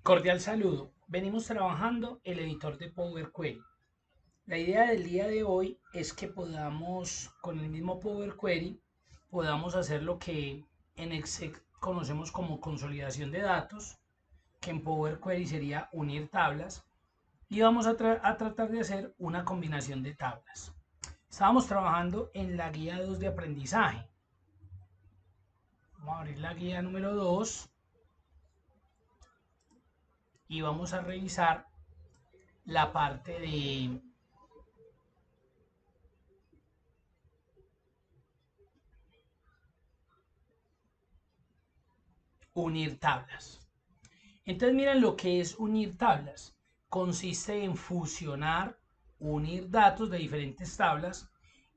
Cordial saludo. Venimos trabajando el editor de Power Query. La idea del día de hoy es que podamos, con el mismo Power Query, podamos hacer lo que en Excel conocemos como consolidación de datos, que en Power Query sería unir tablas, y vamos a tratar de hacer una combinación de tablas. Estábamos trabajando en la guía 2 de aprendizaje. Vamos a abrir la guía número 2 y vamos a revisar la parte de unir tablas. Entonces miren lo que es unir tablas. Consiste en fusionar, unir datos de diferentes tablas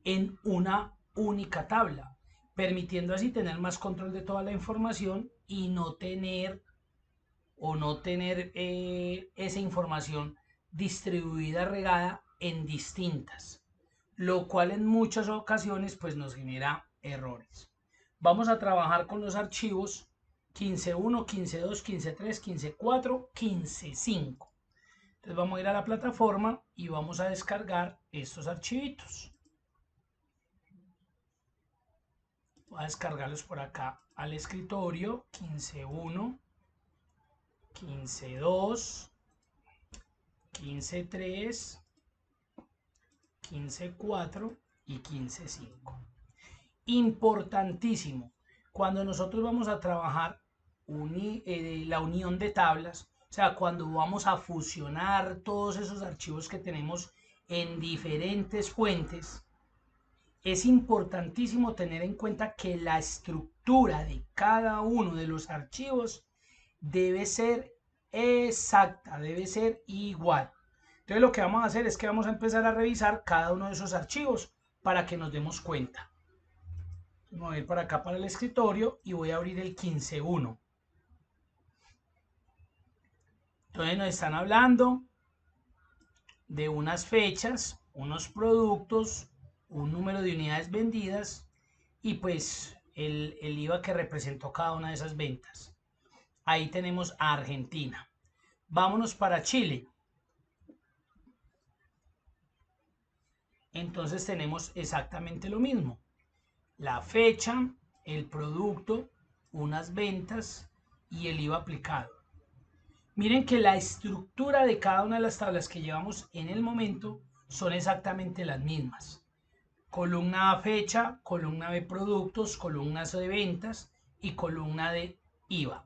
en una única tabla, permitiendo así tener más control de toda la información y no tener esa información distribuida, regada en distintas, lo cual en muchas ocasiones pues nos genera errores. Vamos a trabajar con los archivos 15.1, 15.2, 15.3, 15.4, 15.5. Entonces vamos a ir a la plataforma y vamos a descargar estos archivitos. Voy a descargarlos por acá al escritorio. 15.1, 15.2, 15.3, 15.4 y 15.5. Importantísimo, cuando nosotros vamos a trabajar la unión de tablas, o sea, cuando vamos a fusionar todos esos archivos que tenemos en diferentes fuentes, es importantísimo tener en cuenta que la estructura de cada uno de los archivos debe ser exacta, debe ser igual. Entonces lo que vamos a hacer es que vamos a empezar a revisar cada uno de esos archivos para que nos demos cuenta. Voy a ir para acá para el escritorio y voy a abrir el 15.1. Entonces nos están hablando de unas fechas, unos productos, un número de unidades vendidas y pues el IVA que representó cada una de esas ventas. Ahí tenemos a Argentina. Vámonos para Chile. Entonces tenemos exactamente lo mismo. La fecha, el producto, unas ventas y el IVA aplicado. Miren que la estructura de cada una de las tablas que llevamos en el momento son exactamente las mismas. Columna A fecha, columna B productos, columna C de ventas y columna de IVA.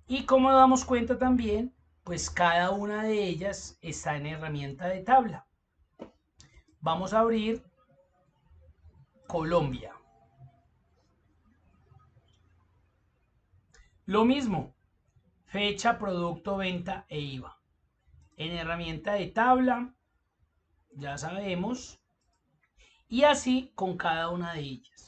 Y como damos cuenta también, pues cada una de ellas está en herramienta de tabla. Vamos a abrir Colombia. Lo mismo, fecha, producto, venta e IVA. En herramienta de tabla, ya sabemos, y así con cada una de ellas.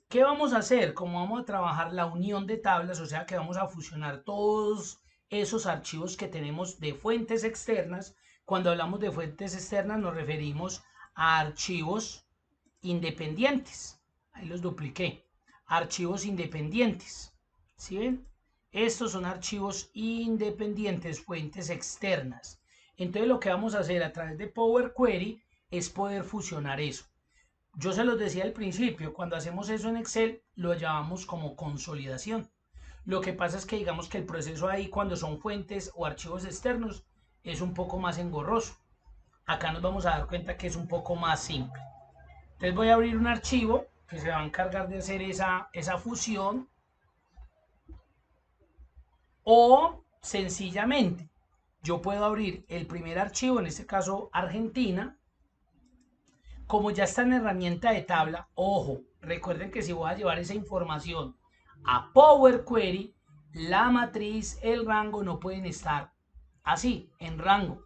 ¿Qué vamos a hacer? Como vamos a trabajar la unión de tablas, o sea que vamos a fusionar todos esos archivos que tenemos de fuentes externas. Cuando hablamos de fuentes externas nos referimos a archivos independientes. Ahí los dupliqué. Archivos independientes. ¿Sí ven? Estos son archivos independientes, fuentes externas. Entonces lo que vamos a hacer a través de Power Query es poder fusionar eso. Yo se los decía al principio, cuando hacemos eso en Excel lo llamamos como consolidación. Lo que pasa es que digamos que el proceso ahí cuando son fuentes o archivos externos es un poco más engorroso. Acá nos vamos a dar cuenta que es un poco más simple. Entonces voy a abrir un archivo que se va a encargar de hacer esa fusión, o sencillamente yo puedo abrir el primer archivo, en este caso Argentina. Como ya está en herramienta de tabla, ojo, recuerden que si voy a llevar esa información a Power Query, la matriz, el rango no pueden estar así, en rango.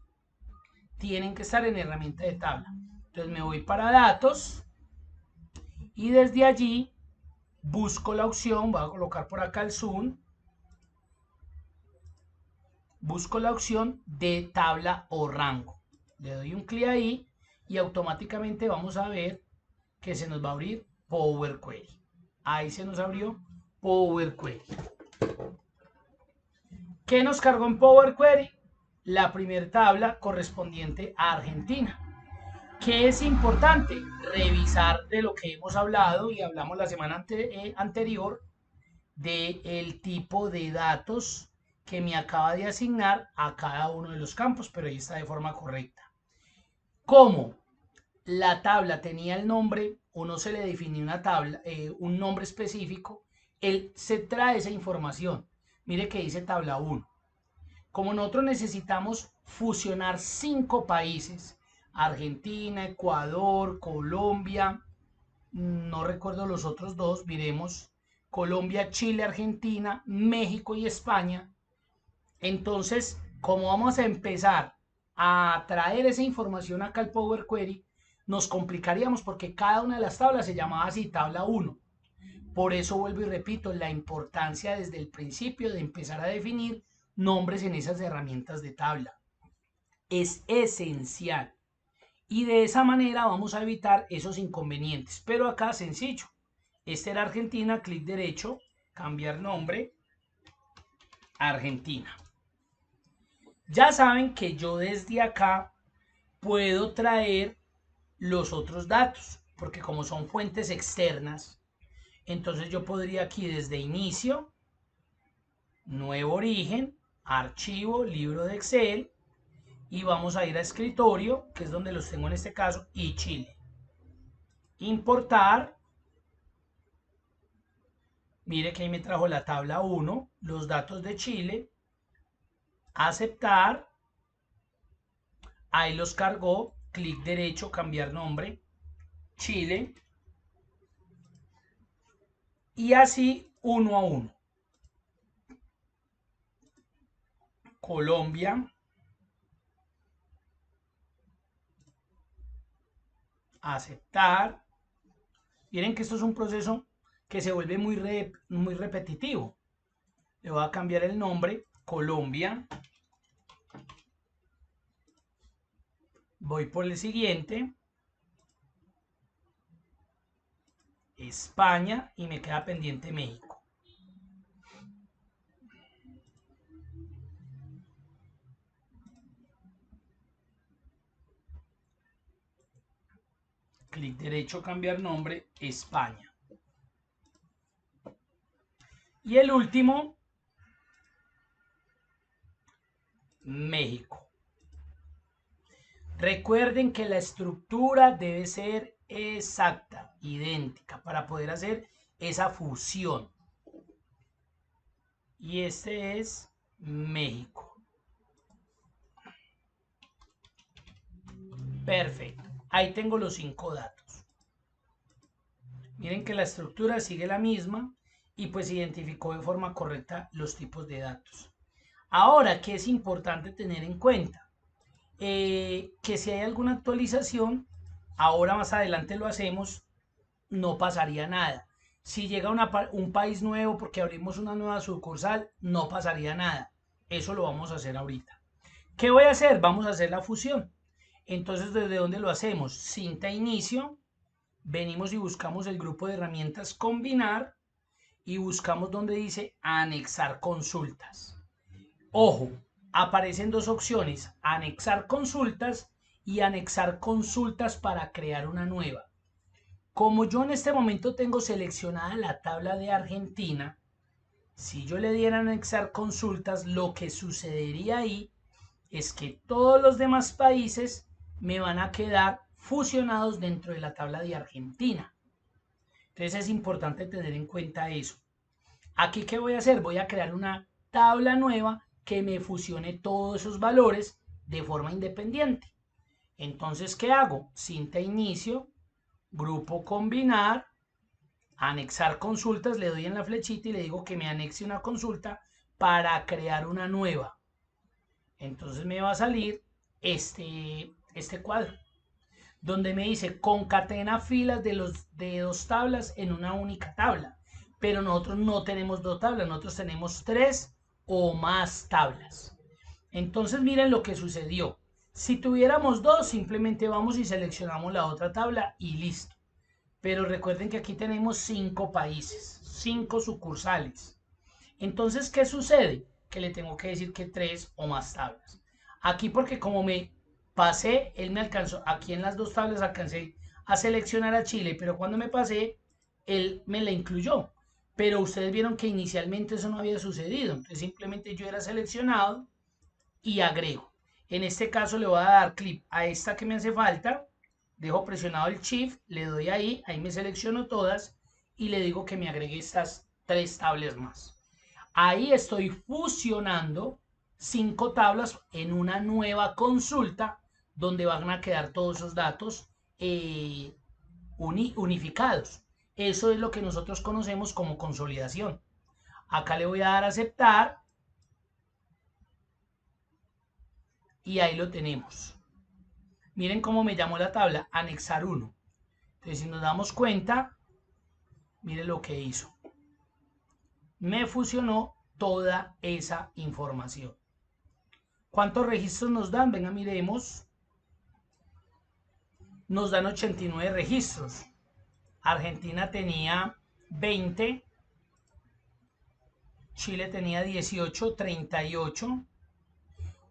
Tienen que estar en herramienta de tabla. Entonces me voy para datos y desde allí busco la opción, voy a colocar por acá el zoom, busco la opción de tabla o rango. Le doy un clic ahí y automáticamente vamos a ver que se nos va a abrir Power Query. Ahí se nos abrió Power Query. ¿Qué nos cargó en Power Query? La primera tabla correspondiente a Argentina. ¿Qué es importante? Revisar de lo que hemos hablado y hablamos la semana anterior del tipo de datos que me acaba de asignar a cada uno de los campos, pero ahí está de forma correcta. Como la tabla tenía el nombre o no se le definió una tabla, un nombre específico, él se trae esa información. Mire que dice tabla 1. Como nosotros necesitamos fusionar 5 países, Argentina, Ecuador, Colombia, no recuerdo los otros dos, miremos, Colombia, Chile, Argentina, México y España. Entonces, como vamos a empezar a traer esa información acá al Power Query, nos complicaríamos porque cada una de las tablas se llamaba así, tabla 1. Por eso vuelvo y repito, la importancia desde el principio de empezar a definir nombres en esas herramientas de tabla. Es esencial. Y de esa manera vamos a evitar esos inconvenientes. Pero acá sencillo. Este era Argentina, clic derecho, cambiar nombre, Argentina. Ya saben que yo desde acá puedo traer los otros datos, porque como son fuentes externas, entonces yo podría aquí desde inicio, nuevo origen, archivo, libro de Excel, y vamos a ir a escritorio, que es donde los tengo en este caso, y Chile. Importar. Mire que ahí me trajo la tabla 1, los datos de Chile. Aceptar. Ahí los cargó. Clic derecho, cambiar nombre. Chile. Y así uno a uno. Colombia. Aceptar. Miren que esto es un proceso que se vuelve muy repetitivo. Le voy a cambiar el nombre. Colombia. Voy por el siguiente. España y me queda pendiente México. Clic derecho, cambiar nombre, España. Y el último, México. Recuerden que la estructura debe ser exacta, idéntica, para poder hacer esa fusión. Y este es México. Perfecto. Ahí tengo los 5 datos. Miren que la estructura sigue la misma y pues identificó de forma correcta los tipos de datos. Ahora, ¿qué es importante tener en cuenta? Que si hay alguna actualización, ahora más adelante lo hacemos, no pasaría nada. Si llega un país nuevo porque abrimos una nueva sucursal, no pasaría nada. Eso lo vamos a hacer ahorita. ¿Qué voy a hacer? Vamos a hacer la fusión. Entonces, ¿desde dónde lo hacemos? Cinta inicio, venimos y buscamos el grupo de herramientas combinar y buscamos donde dice anexar consultas. Ojo, aparecen dos opciones, anexar consultas y anexar consultas para crear una nueva. Como yo en este momento tengo seleccionada la tabla de Argentina, si yo le diera anexar consultas, lo que sucedería ahí es que todos los demás países me van a quedar fusionados dentro de la tabla de Argentina. Entonces es importante tener en cuenta eso. Aquí, ¿qué voy a hacer? Voy a crear una tabla nueva que me fusione todos esos valores de forma independiente. Entonces, ¿qué hago? Cinta inicio, grupo combinar, anexar consultas, le doy en la flechita y le digo que me anexe una consulta para crear una nueva. Entonces me va a salir este cuadro, donde me dice concatena filas de dos tablas en una única tabla. Pero nosotros no tenemos dos tablas, nosotros tenemos 3 o más tablas. Entonces miren lo que sucedió. Si tuviéramos 2, simplemente vamos y seleccionamos la otra tabla y listo. Pero recuerden que aquí tenemos 5 países, 5 sucursales. Entonces, ¿qué sucede? que le tengo que decir que 3 o más tablas. Aquí porque como me pasé, él me alcanzó, aquí en las dos tablas alcancé a seleccionar a Chile, pero cuando me pasé, él me la incluyó. Pero ustedes vieron que inicialmente eso no había sucedido, entonces simplemente yo era seleccionado y agrego. En este caso le voy a dar clic a esta que me hace falta, dejo presionado el Shift, le doy ahí me selecciono todas y le digo que me agregue estas 3 tablas más. Ahí estoy fusionando 5 tablas en una nueva consulta donde van a quedar todos esos datos unificados. Eso es lo que nosotros conocemos como consolidación. Acá le voy a dar a aceptar y ahí lo tenemos. Miren cómo me llamó la tabla, anexar 1. Entonces, si nos damos cuenta, miren lo que hizo. Me fusionó toda esa información. ¿Cuántos registros nos dan? Venga, miremos. Nos dan 89 registros. Argentina tenía 20. Chile tenía 18, 38.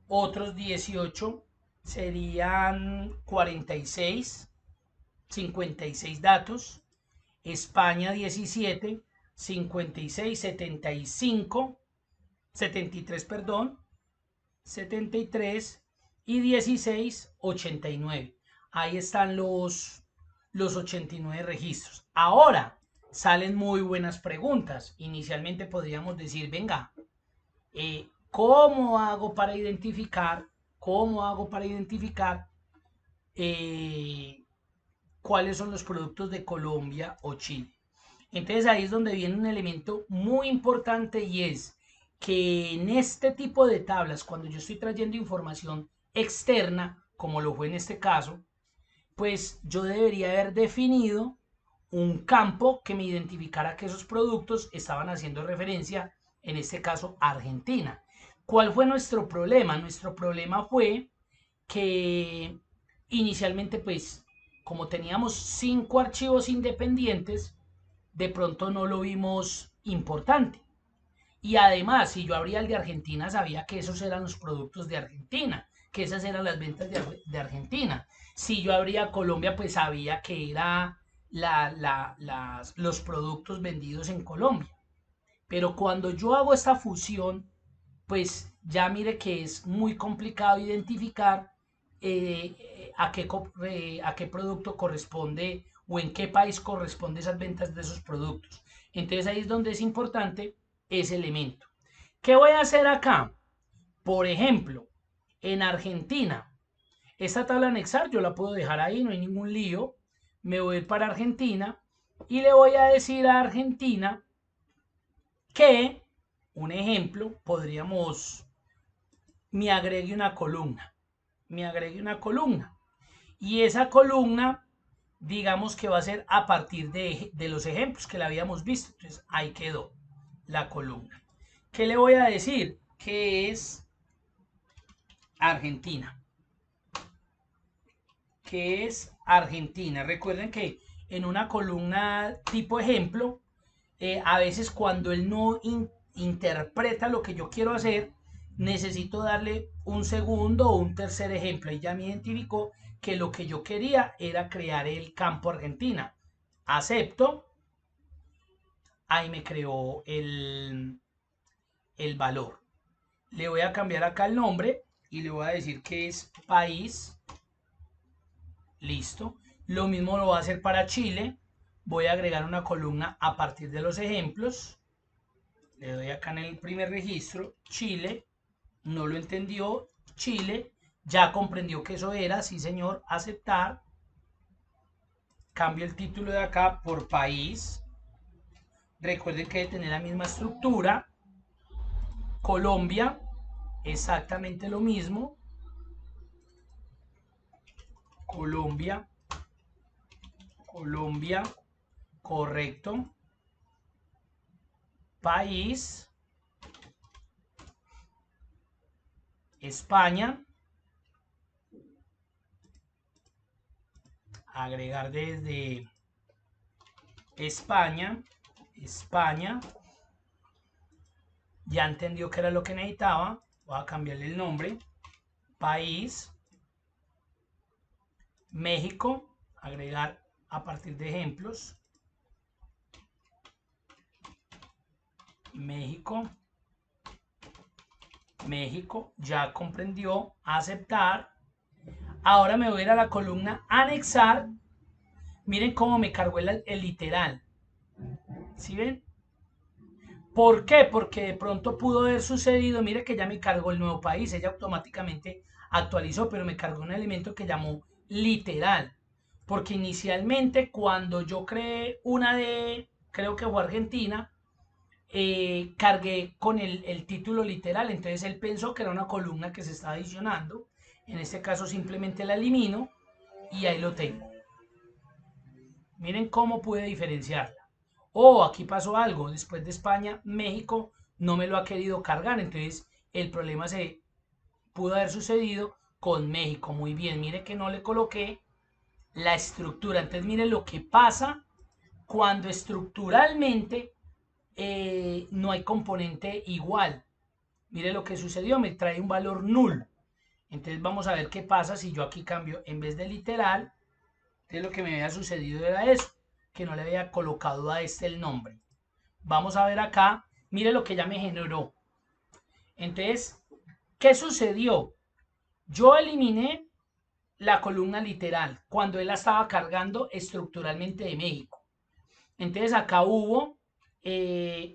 Otros 18 serían 46, 56 datos. España 17, 56, 75, 73, perdón, 73 y 16, 89. Ahí están los 89 registros. Ahora salen muy buenas preguntas. Inicialmente podríamos decir, venga, ¿cómo hago para identificar? ¿Cómo hago para identificar cuáles son los productos de Colombia o Chile? Entonces ahí es donde viene un elemento muy importante y es que en este tipo de tablas, cuando yo estoy trayendo información externa, como lo fue en este caso, pues yo debería haber definido un campo que me identificara que esos productos estaban haciendo referencia, en este caso, a Argentina. ¿Cuál fue nuestro problema? Nuestro problema fue que inicialmente, pues, como teníamos 5 archivos independientes, de pronto no lo vimos importante. Y además, si yo abría el de Argentina, sabía que esos eran los productos de Argentina, que esas eran las ventas de Argentina. Si yo abría Colombia, pues sabía que era los productos vendidos en Colombia. Pero cuando yo hago esta fusión, pues ya mire que es muy complicado identificar a qué producto corresponde o en qué país corresponde esas ventas de esos productos. Entonces ahí es donde es importante ese elemento. ¿Qué voy a hacer acá? Por ejemplo, en Argentina, esta tabla anexar yo la puedo dejar ahí, no hay ningún lío. Me voy a ir para Argentina y le voy a decir a Argentina que, un ejemplo, podríamos, me agregue una columna. Me agregue una columna. Y esa columna, digamos que va a ser a partir de los ejemplos que le habíamos visto. Entonces, ahí quedó la columna. ¿Qué le voy a decir? Que es Argentina. ¿Qué es Argentina? Recuerden que en una columna tipo ejemplo, a veces cuando él no interpreta lo que yo quiero hacer, necesito darle un segundo o un tercer ejemplo. Y ya me identificó que lo que yo quería era crear el campo Argentina. Acepto. Ahí me creó el valor. Le voy a cambiar acá el nombre y le voy a decir que es país. Listo. Lo mismo lo voy a hacer para Chile. Voy a agregar una columna a partir de los ejemplos. Le doy acá en el primer registro, Chile. No lo entendió, Chile. Ya comprendió que eso era, sí señor, aceptar. Cambio el título de acá por país. Recuerden que debe tener la misma estructura. Colombia, exactamente lo mismo. Colombia, Colombia, correcto. País, España. Agregar desde España, España. Ya entendió que era lo que necesitaba. Voy a cambiarle el nombre. País. México. Agregar a partir de ejemplos. México. México. Ya comprendió. Aceptar. Ahora me voy a ir a la columna anexar. Miren cómo me cargó el literal. ¿Sí ven? ¿Por qué? Porque de pronto pudo haber sucedido, mire que ya me cargó el nuevo país, ella automáticamente actualizó, pero me cargó un elemento que llamó literal. Porque inicialmente cuando yo creé una de, creo que fue Argentina, cargué con el título literal, entonces él pensó que era una columna que se estaba adicionando, en este caso simplemente la elimino y ahí lo tengo. Miren cómo pude diferenciarla. Aquí pasó algo, después de España, México no me lo ha querido cargar, entonces el problema se pudo haber sucedido con México. Muy bien, mire que no le coloqué la estructura. Entonces mire lo que pasa cuando estructuralmente no hay componente igual. Mire lo que sucedió, me trae un valor null. Entonces vamos a ver qué pasa si yo aquí cambio en vez de literal. Entonces lo que me había sucedido era eso, que no le había colocado a este el nombre. Vamos a ver acá, mire lo que ya me generó. Entonces, ¿qué sucedió? Yo eliminé la columna literal cuando él la estaba cargando estructuralmente de México. Entonces acá hubo,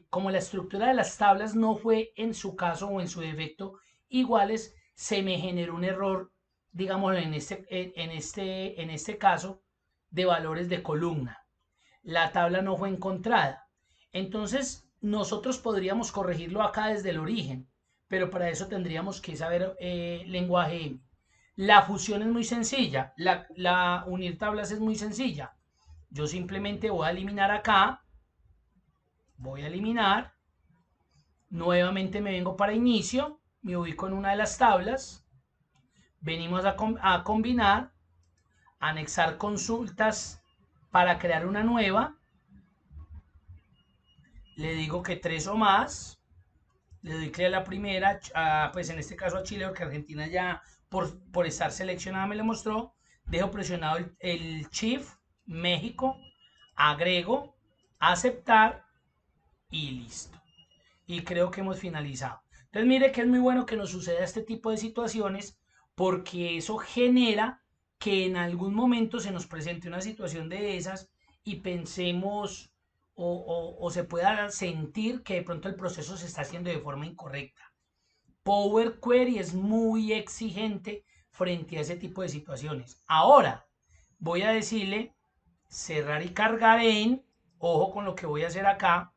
como la estructura de las tablas no fue en su caso o en su defecto iguales, se me generó un error, digamos, en este caso, de valores de columna. La tabla no fue encontrada. Entonces, nosotros podríamos corregirlo acá desde el origen, pero para eso tendríamos que saber lenguaje M. La fusión es muy sencilla, la unir tablas es muy sencilla. Yo simplemente voy a eliminar acá, voy a eliminar, nuevamente me vengo para inicio, me ubico en una de las tablas, venimos a combinar, anexar consultas para crear una nueva, le digo que 3 o más, le doy clic a la primera, pues en este caso a Chile, porque Argentina ya por estar seleccionada me lo mostró, dejo presionado el Shift, México, agrego, aceptar y listo. Y creo que hemos finalizado. Entonces mire que es muy bueno que nos suceda este tipo de situaciones porque eso genera que en algún momento se nos presente una situación de esas y pensemos o se pueda sentir que de pronto el proceso se está haciendo de forma incorrecta. Power Query es muy exigente frente a ese tipo de situaciones. Ahora voy a decirle cerrar y cargar en, ojo con lo que voy a hacer acá.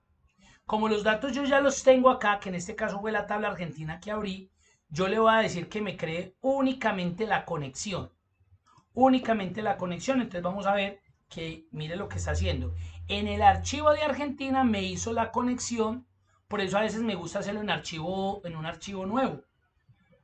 Como los datos yo ya los tengo acá, que en este caso fue la tabla argentina que abrí, yo le voy a decir que me cree únicamente la conexión. Únicamente la conexión. Entonces vamos a ver que mire lo que está haciendo. En el archivo de Argentina me hizo la conexión, por eso a veces me gusta hacerlo en un archivo nuevo,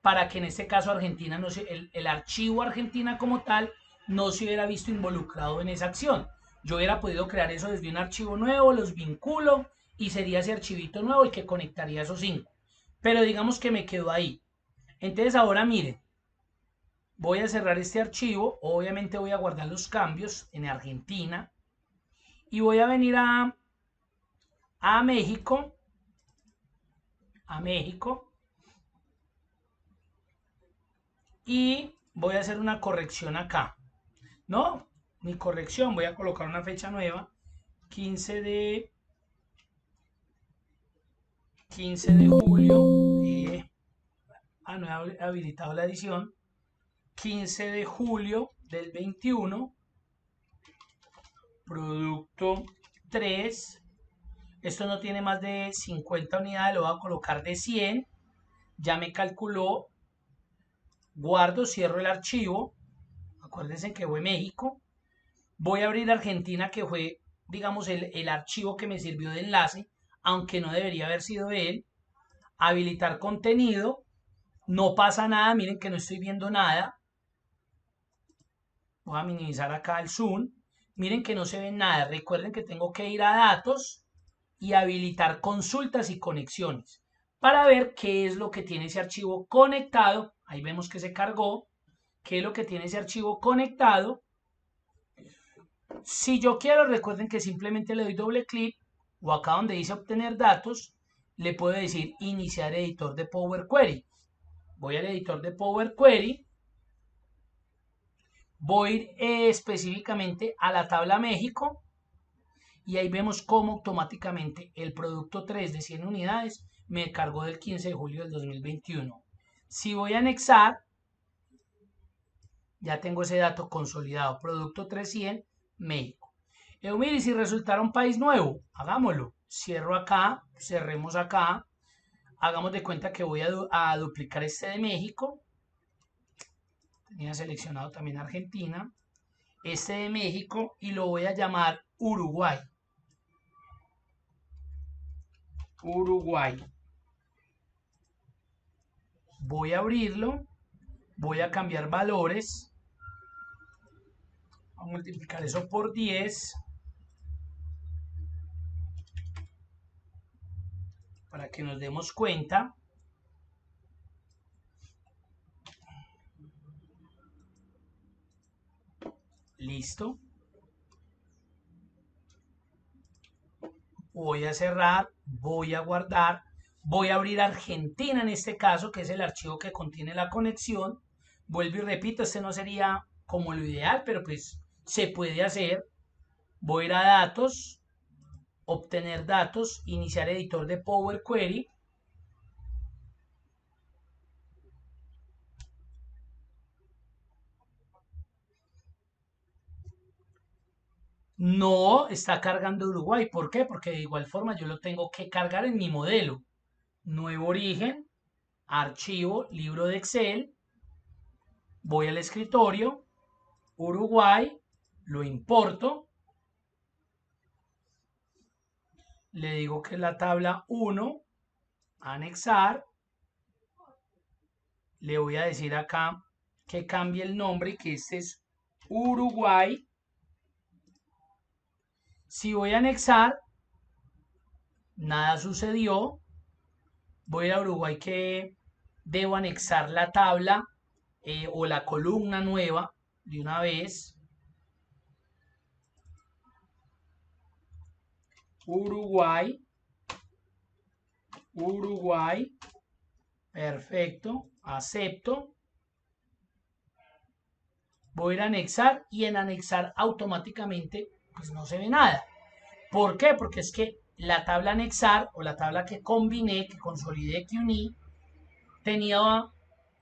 para que en este caso Argentina no se, el archivo Argentina como tal no se hubiera visto involucrado en esa acción. Yo hubiera podido crear eso desde un archivo nuevo, los vinculo y sería ese archivito nuevo el que conectaría esos 5. Pero digamos que me quedó ahí. Entonces ahora miren, voy a cerrar este archivo, obviamente voy a guardar los cambios en Argentina y voy a venir a México, y voy a hacer una corrección acá. No, mi corrección, voy a colocar una fecha nueva, 15 de 15 de julio, no he habilitado la edición, 15 de julio del 21, producto 3, esto no tiene más de 50 unidades, lo voy a colocar de 100, ya me calculó, guardo, cierro el archivo, acuérdense que fue México, voy a abrir Argentina que fue, digamos, el archivo que me sirvió de enlace, aunque no debería haber sido él, habilitar contenido, no pasa nada, miren que no estoy viendo nada, voy a minimizar acá el zoom, miren que no se ve nada, recuerden que tengo que ir a datos y habilitar consultas y conexiones. para ver qué es lo que tiene ese archivo conectado. Ahí vemos que se cargó. ¿Qué es lo que tiene ese archivo conectado? Si yo quiero, recuerden que simplemente le doy doble clic o acá donde dice obtener datos, le puedo decir iniciar editor de Power Query. Voy al editor de Power Query, voy específicamente a la tabla México y ahí vemos cómo automáticamente el producto 3 de 100 unidades me cargó del 15 de julio del 2021. Si voy a anexar, ya tengo ese dato consolidado, producto 300 México. Mire, si resultara un país nuevo, hagámoslo. Cierro acá, cerremos acá, hagamos de cuenta que voy a duplicar este de México. Tenía seleccionado también Argentina. Este de México y lo voy a llamar Uruguay. Uruguay. Voy a abrirlo. Voy a cambiar valores. Voy a multiplicar eso por 10. Para que nos demos cuenta. Listo. Voy a cerrar, voy a guardar, voy a abrir Argentina en este caso, que es el archivo que contiene la conexión. Vuelvo y repito, este no sería como lo ideal, pero pues se puede hacer. Voy a ir a datos, obtener datos, iniciar editor de Power Query. No está cargando Uruguay. ¿Por qué? Porque de igual forma yo lo tengo que cargar en mi modelo. Nuevo origen, archivo, libro de Excel. Voy al escritorio, Uruguay, lo importo. Le digo que es la tabla 1, anexar. Le voy a decir acá que cambie el nombre y que este es Uruguay. Si voy a anexar, nada sucedió. Voy a Uruguay que debo anexar la tabla o la columna nueva de una vez. Uruguay. Uruguay. Perfecto. Acepto. Voy a ir a anexar y en anexar automáticamente pues no se ve nada. ¿Por qué? Porque es que la tabla anexar o la tabla que combiné, que consolidé, que uní, tenía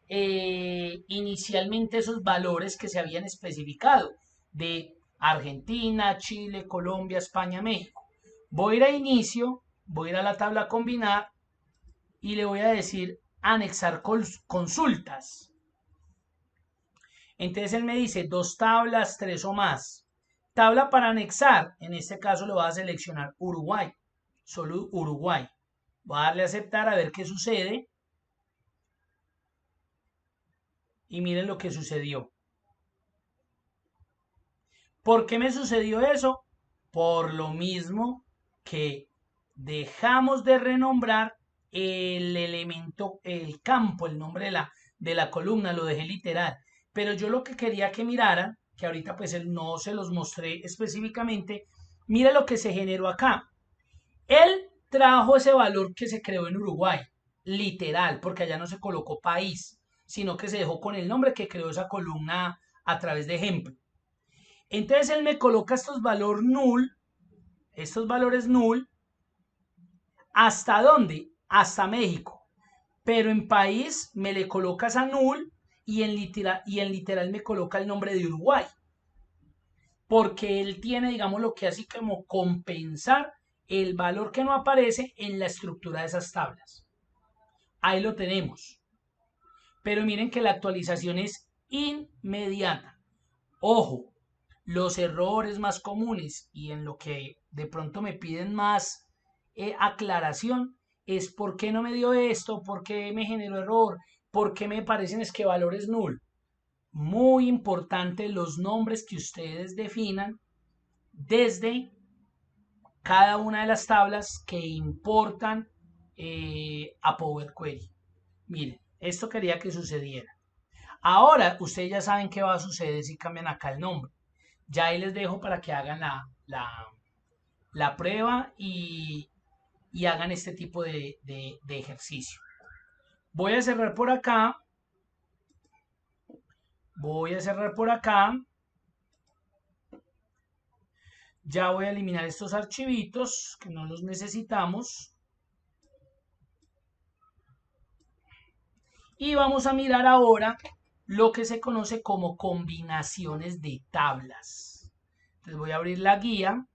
inicialmente esos valores que se habían especificado de Argentina, Chile, Colombia, España, México. Voy a ir a inicio, voy a ir a la tabla combinar y le voy a decir anexar consultas. Entonces él me dice 2 tablas, 3 o más. Tabla para anexar, en este caso lo voy a seleccionar Uruguay, solo Uruguay. Voy a darle a aceptar a ver qué sucede. Y miren lo que sucedió. ¿Por qué me sucedió eso? Por lo mismo que dejamos de renombrar el elemento, el campo, el nombre de la columna, lo dejé literal. Pero yo lo que quería que miraran, que ahorita pues no se los mostré específicamente, mira lo que se generó acá. Él trajo ese valor que se creó en Uruguay, literal, porque allá no se colocó país, sino que se dejó con el nombre que creó esa columna a través de ejemplo. Entonces él me coloca estos valores null, ¿hasta dónde? Hasta México. Pero en país me le colocas a null y en literal me coloca el nombre de Uruguay. Porque él tiene, digamos, lo que así como compensar el valor que no aparece en la estructura de esas tablas. Ahí lo tenemos. Pero miren que la actualización es inmediata. Ojo, los errores más comunes y en lo que de pronto me piden más aclaración es por qué no me dio esto, por qué me generó error, por qué me parecen es que valores null. Muy importante los nombres que ustedes definan desde cada una de las tablas que importan a Power Query. Miren, esto quería que sucediera. Ahora ustedes ya saben qué va a suceder si cambian acá el nombre. Ya ahí les dejo para que hagan la prueba y hagan este tipo de ejercicio. Voy a cerrar por acá. Voy a cerrar por acá. Ya voy a eliminar estos archivitos que no los necesitamos. Y vamos a mirar ahora lo que se conoce como combinaciones de tablas. Entonces voy a abrir la guía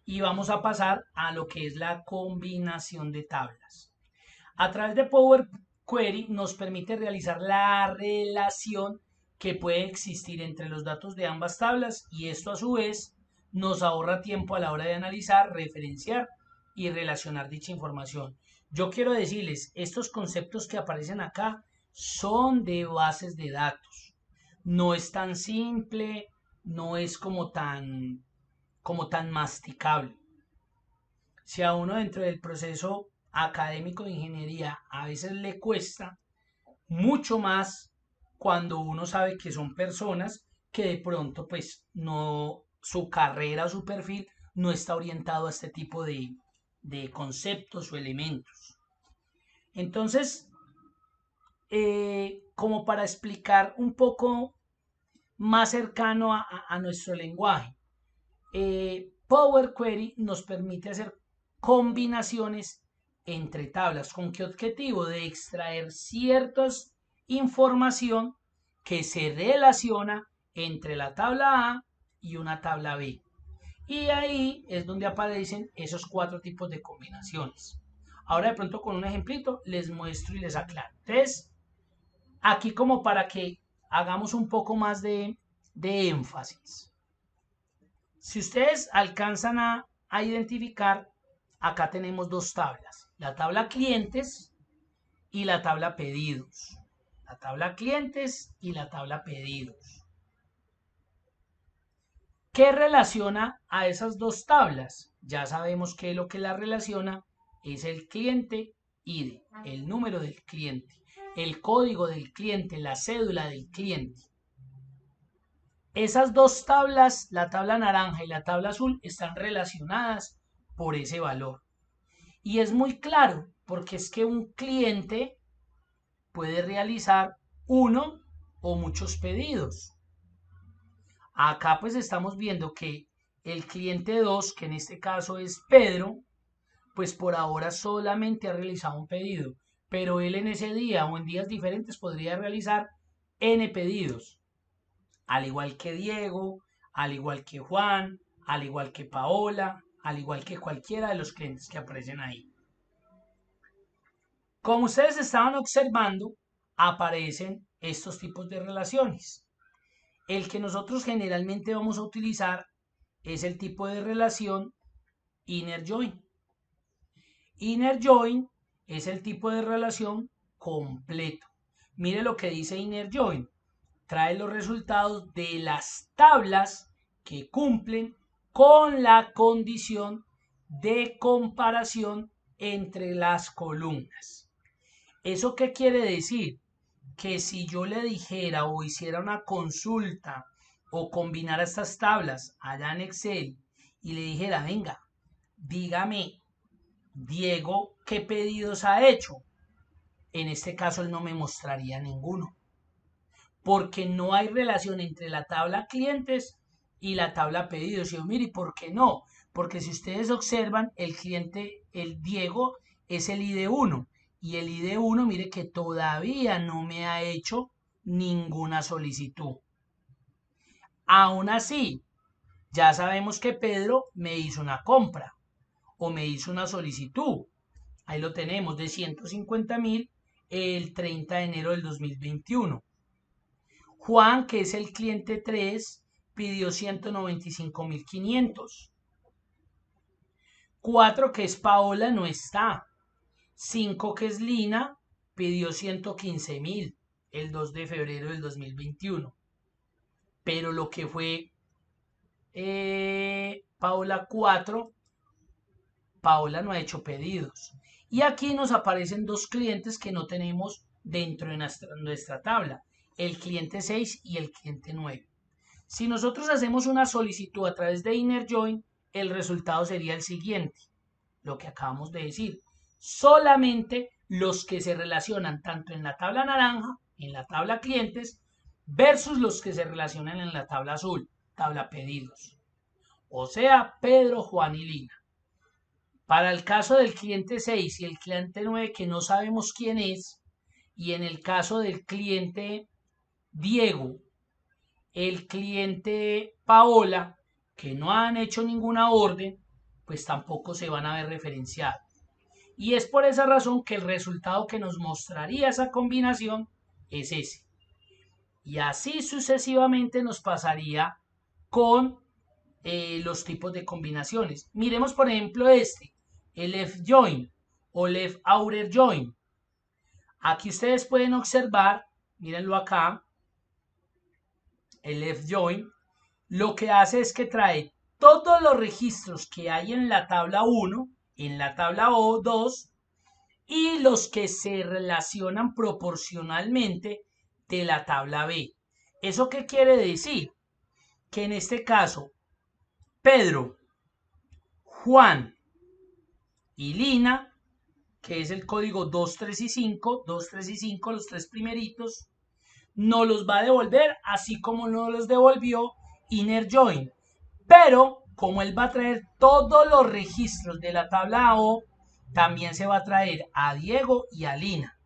y vamos a pasar a lo que es la combinación de tablas. A través de Power Query nos permite realizar la relación que puede existir entre los datos de ambas tablas y esto a su vez nos ahorra tiempo a la hora de analizar, referenciar y relacionar dicha información. Yo quiero decirles, estos conceptos que aparecen acá son de bases de datos. No es tan simple, no es como tan masticable. Si a uno dentro del proceso académico de ingeniería a veces le cuesta, mucho más cuando uno sabe que son personas que de pronto pues no, su carrera o su perfil no está orientado a este tipo de conceptos o elementos. Entonces, como para explicar un poco más cercano a nuestro lenguaje, Power Query nos permite hacer combinaciones entre tablas. ¿Con qué objetivo? De extraer cierta información que se relaciona entre la tabla A y una tabla B. Y ahí es donde aparecen esos 4 tipos de combinaciones. Ahora de pronto con un ejemplito les muestro y les aclaro. Entonces, aquí como para que hagamos un poco más de énfasis. Si ustedes alcanzan a identificar, acá tenemos dos tablas. La tabla clientes y la tabla pedidos. La tabla clientes y la tabla pedidos. ¿Qué relaciona a esas dos tablas? Ya sabemos que lo que la relaciona es el cliente ID, el número del cliente, el código del cliente, la cédula del cliente. Esas dos tablas, la tabla naranja y la tabla azul, están relacionadas por ese valor. Y es muy claro, porque es que un cliente puede realizar uno o muchos pedidos. Acá pues estamos viendo que el cliente 2, que en este caso es Pedro, pues por ahora solamente ha realizado un pedido, pero él en ese día o en días diferentes podría realizar N pedidos, al igual que Diego, al igual que Juan, al igual que Paola, al igual que cualquiera de los clientes que aparecen ahí. Como ustedes estaban observando, aparecen estos tipos de relaciones. El que nosotros generalmente vamos a utilizar es el tipo de relación inner join. Inner join es el tipo de relación completo. Mire lo que dice inner join. Trae los resultados de las tablas que cumplen con la condición de comparación entre las columnas. ¿Eso qué quiere decir? Que si yo le dijera o hiciera una consulta o combinara estas tablas allá en Excel y le dijera, venga, dígame, Diego, ¿qué pedidos ha hecho? En este caso él no me mostraría ninguno, porque no hay relación entre la tabla clientes y la tabla pedidos. Y yo, mire, ¿por qué no? Porque si ustedes observan, el cliente, el Diego, es el ID1. Y el ID1, mire que todavía no me ha hecho ninguna solicitud. Aún así, ya sabemos que Pedro me hizo una compra o me hizo una solicitud. Ahí lo tenemos, de 150.000 el 30 de enero del 2021. Juan, que es el cliente 3, pidió 195.500. 4, que es Paola, no está. 5, que es Lina, pidió 115.000 el 2 de febrero del 2021. Pero lo que fue Paola 4 Paola no ha hecho pedidos. Y aquí nos aparecen dos clientes que no tenemos dentro de nuestra tabla, el cliente 6 y el cliente 9. Si nosotros hacemos una solicitud a través de Inner Join, el resultado sería el siguiente, lo que acabamos de decir. Solamente los que se relacionan tanto en la tabla naranja, en la tabla clientes, versus los que se relacionan en la tabla azul, tabla pedidos. O sea, Pedro, Juan y Lina. Para el caso del cliente 6 y el cliente 9 que no sabemos quién es, y en el caso del cliente Diego, el cliente Paola, que no han hecho ninguna orden, pues tampoco se van a ver referenciados. Y es por esa razón que el resultado que nos mostraría esa combinación es ese. Y así sucesivamente nos pasaría con los tipos de combinaciones. Miremos por ejemplo este, el left join o left outer join. Aquí ustedes pueden observar, mírenlo acá, el left join, lo que hace es que trae todos los registros que hay en la tabla 1, en la tabla 2 y los que se relacionan proporcionalmente de la tabla B. ¿Eso qué quiere decir? Que en este caso, Pedro, Juan y Lina, que es el código 2, 3 y 5, 2, 3 y 5, los tres primeritos, nos los va a devolver así como nos los devolvió Inner Join. Pero como él va a traer todos los registros de la tabla O, también se va a traer a Diego y a Lina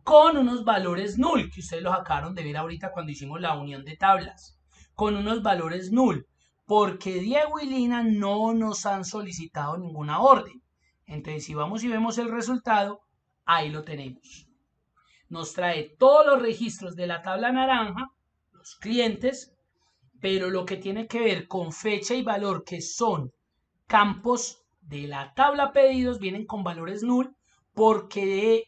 con unos valores null, que ustedes los acabaron de ver ahorita cuando hicimos la unión de tablas, con unos valores null, porque Diego y Lina no nos han solicitado ninguna orden. Entonces, si vamos y vemos el resultado, ahí lo tenemos. Nos trae todos los registros de la tabla naranja, los clientes, pero lo que tiene que ver con fecha y valor, que son campos de la tabla pedidos, vienen con valores null, porque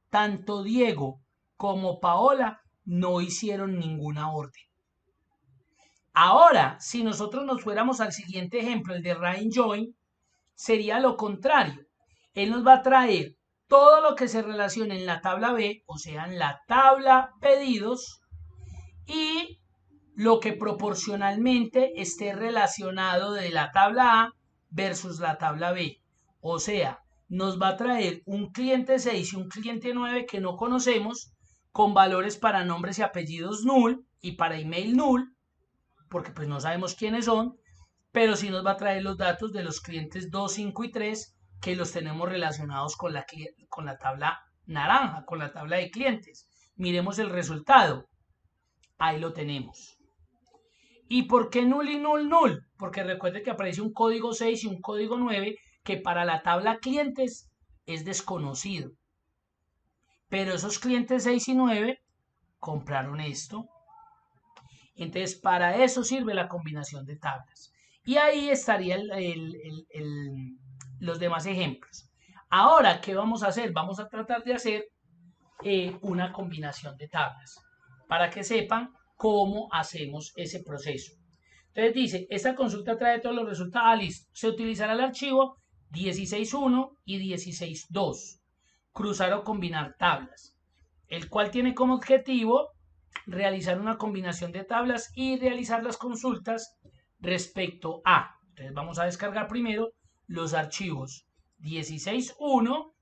tanto Diego como Paola no hicieron ninguna orden. Ahora, si nosotros nos fuéramos al siguiente ejemplo, el de Rain Join, sería lo contrario. Él nos va a traer todo lo que se relacione en la tabla B, o sea, en la tabla pedidos, y lo que proporcionalmente esté relacionado de la tabla A versus la tabla B. O sea, nos va a traer un cliente 6 y un cliente 9 que no conocemos, con valores para nombres y apellidos null y para email null, porque pues no sabemos quiénes son, pero sí nos va a traer los datos de los clientes 2, 5 y 3 que los tenemos relacionados con la tabla naranja, con la tabla de clientes. Miremos el resultado. Ahí lo tenemos. ¿Y por qué null y null null? Porque recuerde que aparece un código 6 y un código 9 que para la tabla clientes es desconocido. Pero esos clientes 6 y 9 compraron esto. Entonces, para eso sirve la combinación de tablas. Y ahí estarían los demás ejemplos. Ahora, ¿qué vamos a hacer? Vamos a tratar de hacer una combinación de tablas para que sepan cómo hacemos ese proceso. Entonces dice, esta consulta trae todos los resultados. Ah, listo. Se utilizará el archivo 16.1 y 16.2. Cruzar o combinar tablas, el cual tiene como objetivo realizar una combinación de tablas y realizar las consultas respecto a. Entonces vamos a descargar primero los archivos 16.1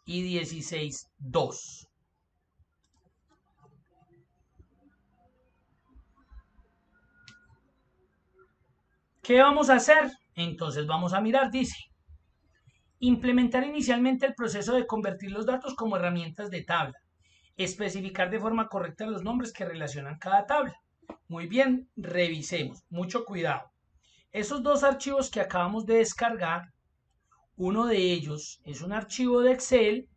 y 16.2. ¿Qué vamos a hacer? Entonces vamos a mirar, dice, implementar inicialmente el proceso de convertir los datos como herramientas de tabla. Especificar de forma correcta los nombres que relacionan cada tabla. Muy bien, revisemos. Mucho cuidado. Esos dos archivos que acabamos de descargar, uno de ellos es un archivo de Excel,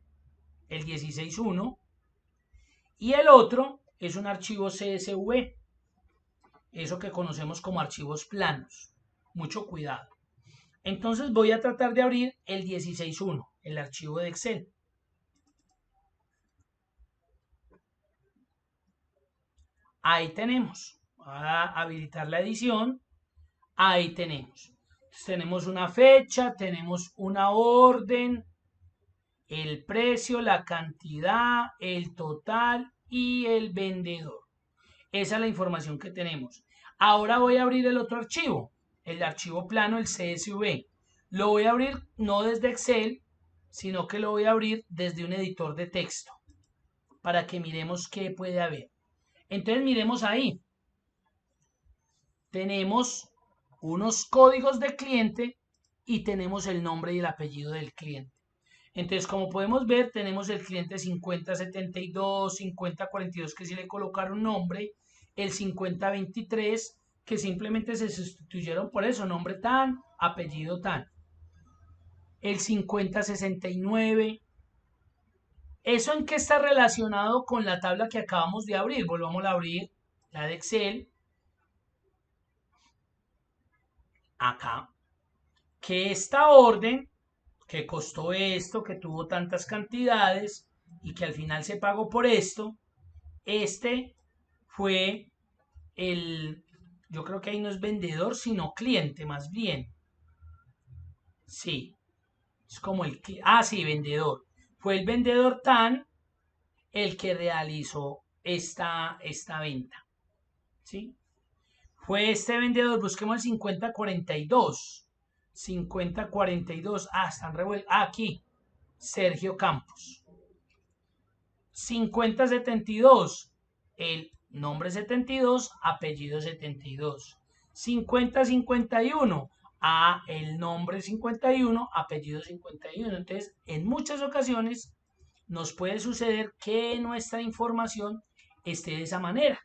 el 16.1, y el otro es un archivo CSV, eso que conocemos como archivos planos. Mucho cuidado. Entonces voy a tratar de abrir el 16.1, el archivo de Excel. Ahí tenemos. Voy a habilitar la edición. Ahí tenemos. Entonces, tenemos una fecha, tenemos una orden, el precio, la cantidad, el total y el vendedor. Esa es la información que tenemos. Ahora voy a abrir el otro archivo, el archivo plano, el CSV. Lo voy a abrir no desde Excel, sino que lo voy a abrir desde un editor de texto para que miremos qué puede haber. Entonces miremos ahí. Tenemos unos códigos de cliente y tenemos el nombre y el apellido del cliente. Entonces, como podemos ver, tenemos el cliente 5072, 5042 que sí le colocaron nombre, el 5023 que simplemente se sustituyeron por eso, nombre tan, apellido tan. El 5069. ¿Eso en qué está relacionado con la tabla que acabamos de abrir? Volvamos a abrir la de Excel. Acá. Que esta orden que costó esto, que tuvo tantas cantidades y que al final se pagó por esto, este fue yo creo que ahí no es vendedor, sino cliente más bien. Sí, es como sí, vendedor. Fue el vendedor tan el que realizó esta venta. ¿Sí? Fue este vendedor, busquemos el 5042. 5042, están revueltos. Aquí, Sergio Campos. 5072, el nombre 72, apellido 72. 5051, el nombre 51, apellido 51. Entonces, en muchas ocasiones nos puede suceder que nuestra información esté de esa manera.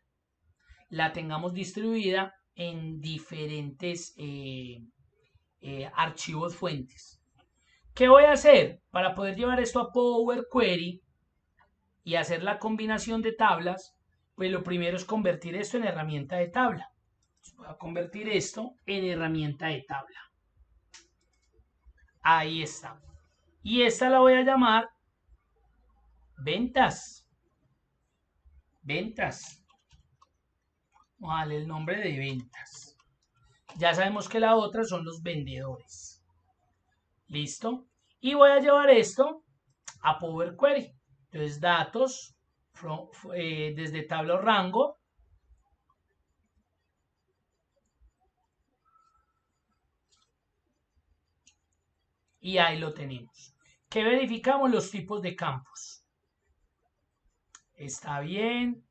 La tengamos distribuida en diferentes archivos fuentes. ¿Qué voy a hacer? Para poder llevar esto a Power Query y hacer la combinación de tablas, pues lo primero es convertir esto en herramienta de tabla. Voy a convertir esto en herramienta de tabla. Ahí está. Y esta la voy a llamar ventas. Ventas. Vamos a darle el nombre de ventas. Ya sabemos que la otra son los vendedores. ¿Listo? Y voy a llevar esto a Power Query. Entonces, datos, desde tabla o rango. Y ahí lo tenemos. ¿Qué verificamos? Los tipos de campos. Está bien.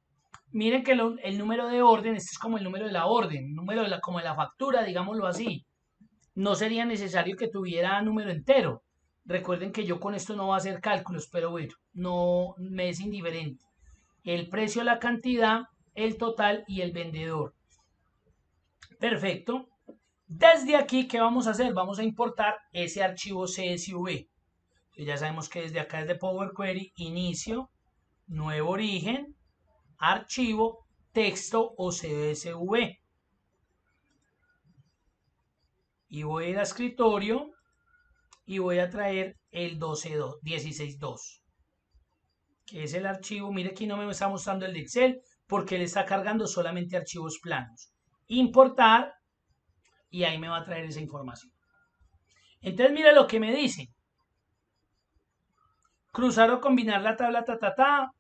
Miren que el número de orden, este es como el número de la orden, el número como de la factura, digámoslo así. No sería necesario que tuviera número entero. Recuerden que yo con esto no voy a hacer cálculos, pero bueno, no me es indiferente. El precio, la cantidad, el total y el vendedor. Perfecto. Desde aquí, ¿qué vamos a hacer? Vamos a importar ese archivo CSV. Ya sabemos que desde acá, desde Power Query, inicio, nuevo origen, archivo, texto o CSV. Y voy a ir a escritorio y voy a traer el 16.2, que es el archivo. Mire, aquí no me está mostrando el de Excel porque le está cargando solamente archivos planos. Importar y ahí me va a traer esa información. Entonces, mire lo que me dice. Cruzar o combinar la tabla,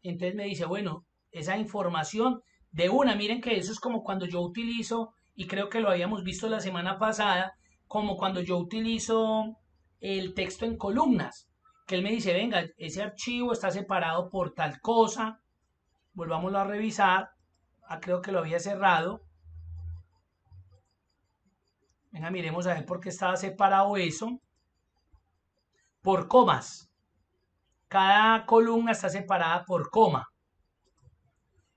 Entonces me dice, bueno, esa información de una, miren que eso es como cuando yo utilizo, y creo que lo habíamos visto la semana pasada, como cuando yo utilizo el texto en columnas, que él me dice, venga, ese archivo está separado por tal cosa, volvámoslo a revisar, creo que lo había cerrado, venga, miremos a ver por qué estaba separado eso, por comas, cada columna está separada por coma.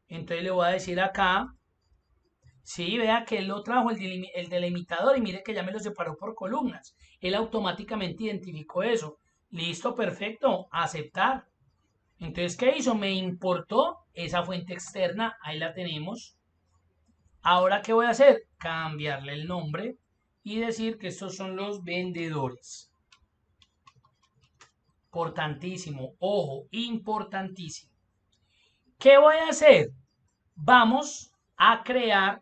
Entonces le voy a decir acá, sí, vea que él lo trajo el delimitador y mire que ya me lo separó por columnas. Él automáticamente identificó eso. Listo, perfecto, aceptar. Entonces, ¿qué hizo? Me importó esa fuente externa, ahí la tenemos. Ahora, ¿qué voy a hacer? Cambiarle el nombre y decir que estos son los vendedores. Importantísimo, ojo, importantísimo. ¿Qué voy a hacer? Vamos a crear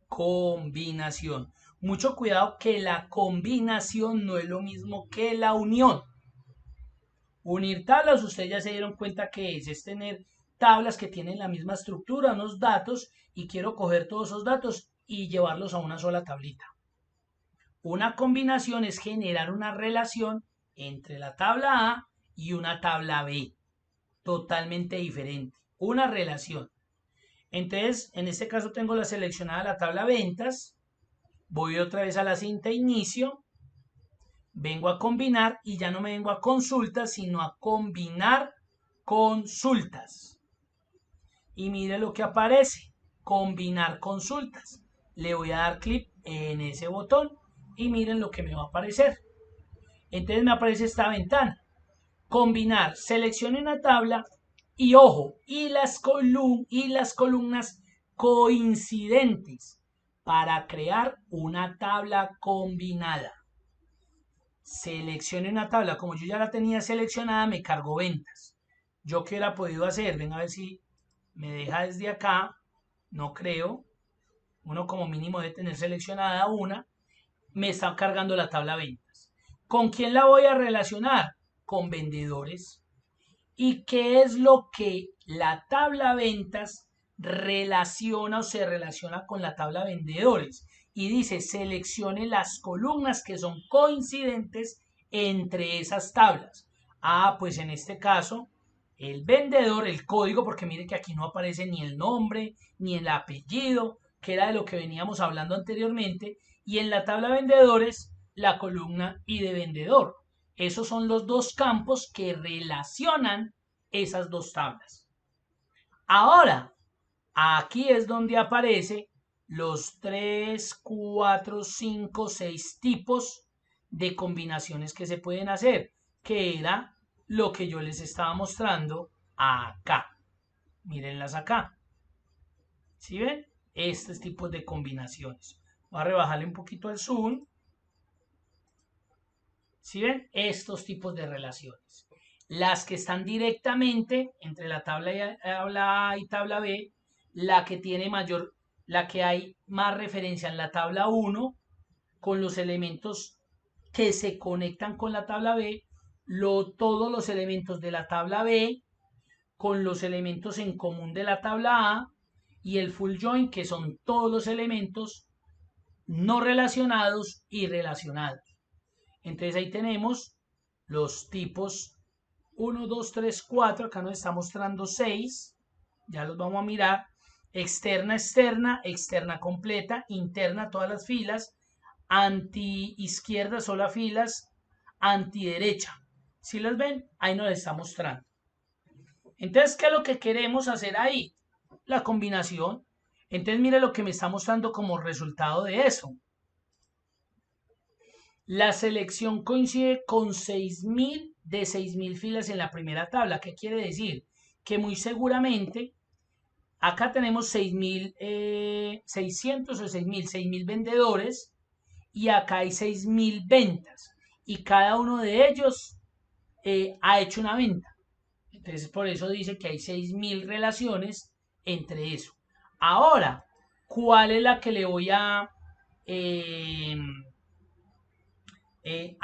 combinación. Mucho cuidado que la combinación no es lo mismo que la unión. Unir tablas, ustedes ya se dieron cuenta que es tener tablas que tienen la misma estructura, unos datos, y quiero coger todos esos datos y llevarlos a una sola tablita. Una combinación es generar una relación entre la tabla A y una tabla B, totalmente diferente. Una relación. Entonces, en este caso tengo la seleccionada la tabla ventas, voy otra vez a la cinta inicio, vengo a combinar y ya no me vengo a consultas, sino a combinar consultas. Y mire lo que aparece, combinar consultas. Le voy a dar clic en ese botón y miren lo que me va a aparecer. Entonces me aparece esta ventana. Combinar, seleccione una tabla y ojo, y las columnas coincidentes para crear una tabla combinada. Seleccione una tabla, como yo ya la tenía seleccionada, me cargó ventas. ¿Yo qué hubiera podido hacer? Ven a ver si me deja desde acá, no creo. Uno como mínimo debe tener seleccionada una. Me está cargando la tabla ventas. ¿Con quién la voy a relacionar? Con vendedores. ¿Y qué es lo que la tabla ventas relaciona o se relaciona con la tabla vendedores? Y dice, seleccione las columnas que son coincidentes entre esas tablas. Ah, pues en este caso, el vendedor, el código, porque mire que aquí no aparece ni el nombre, ni el apellido, que era de lo que veníamos hablando anteriormente, y en la tabla vendedores, la columna y de vendedor. Esos son los dos campos que relacionan esas dos tablas. Ahora, aquí es donde aparece los 3, 4, 5, 6 tipos de combinaciones que se pueden hacer, que era lo que yo les estaba mostrando acá. Mírenlas acá. ¿Sí ven? Estos tipos de combinaciones. Voy a rebajarle un poquito el zoom. ¿Sí ven? Estos tipos de relaciones. Las que están directamente entre la tabla A y tabla B, la que tiene mayor, la que hay más referencia en la tabla 1, con los elementos que se conectan con la tabla B, todos los elementos de la tabla B, con los elementos en común de la tabla A, y el full join, que son todos los elementos no relacionados y relacionados. Entonces ahí tenemos los tipos 1, 2, 3, 4. Acá nos está mostrando 6. Ya los vamos a mirar. Externa, externa, externa completa, interna todas las filas, anti izquierda solo filas, anti derecha. ¿Sí las ven? Ahí nos está mostrando. Entonces, ¿qué es lo que queremos hacer ahí? La combinación. Entonces, mire lo que me está mostrando como resultado de eso. La selección coincide con 6.000 de 6.000 filas en la primera tabla. ¿Qué quiere decir? Que muy seguramente acá tenemos 6.600 o 6.000 vendedores y acá hay 6.000 ventas y cada uno de ellos ha hecho una venta. Entonces por eso dice que hay 6.000 relaciones entre eso. Ahora, ¿cuál es la que le voy a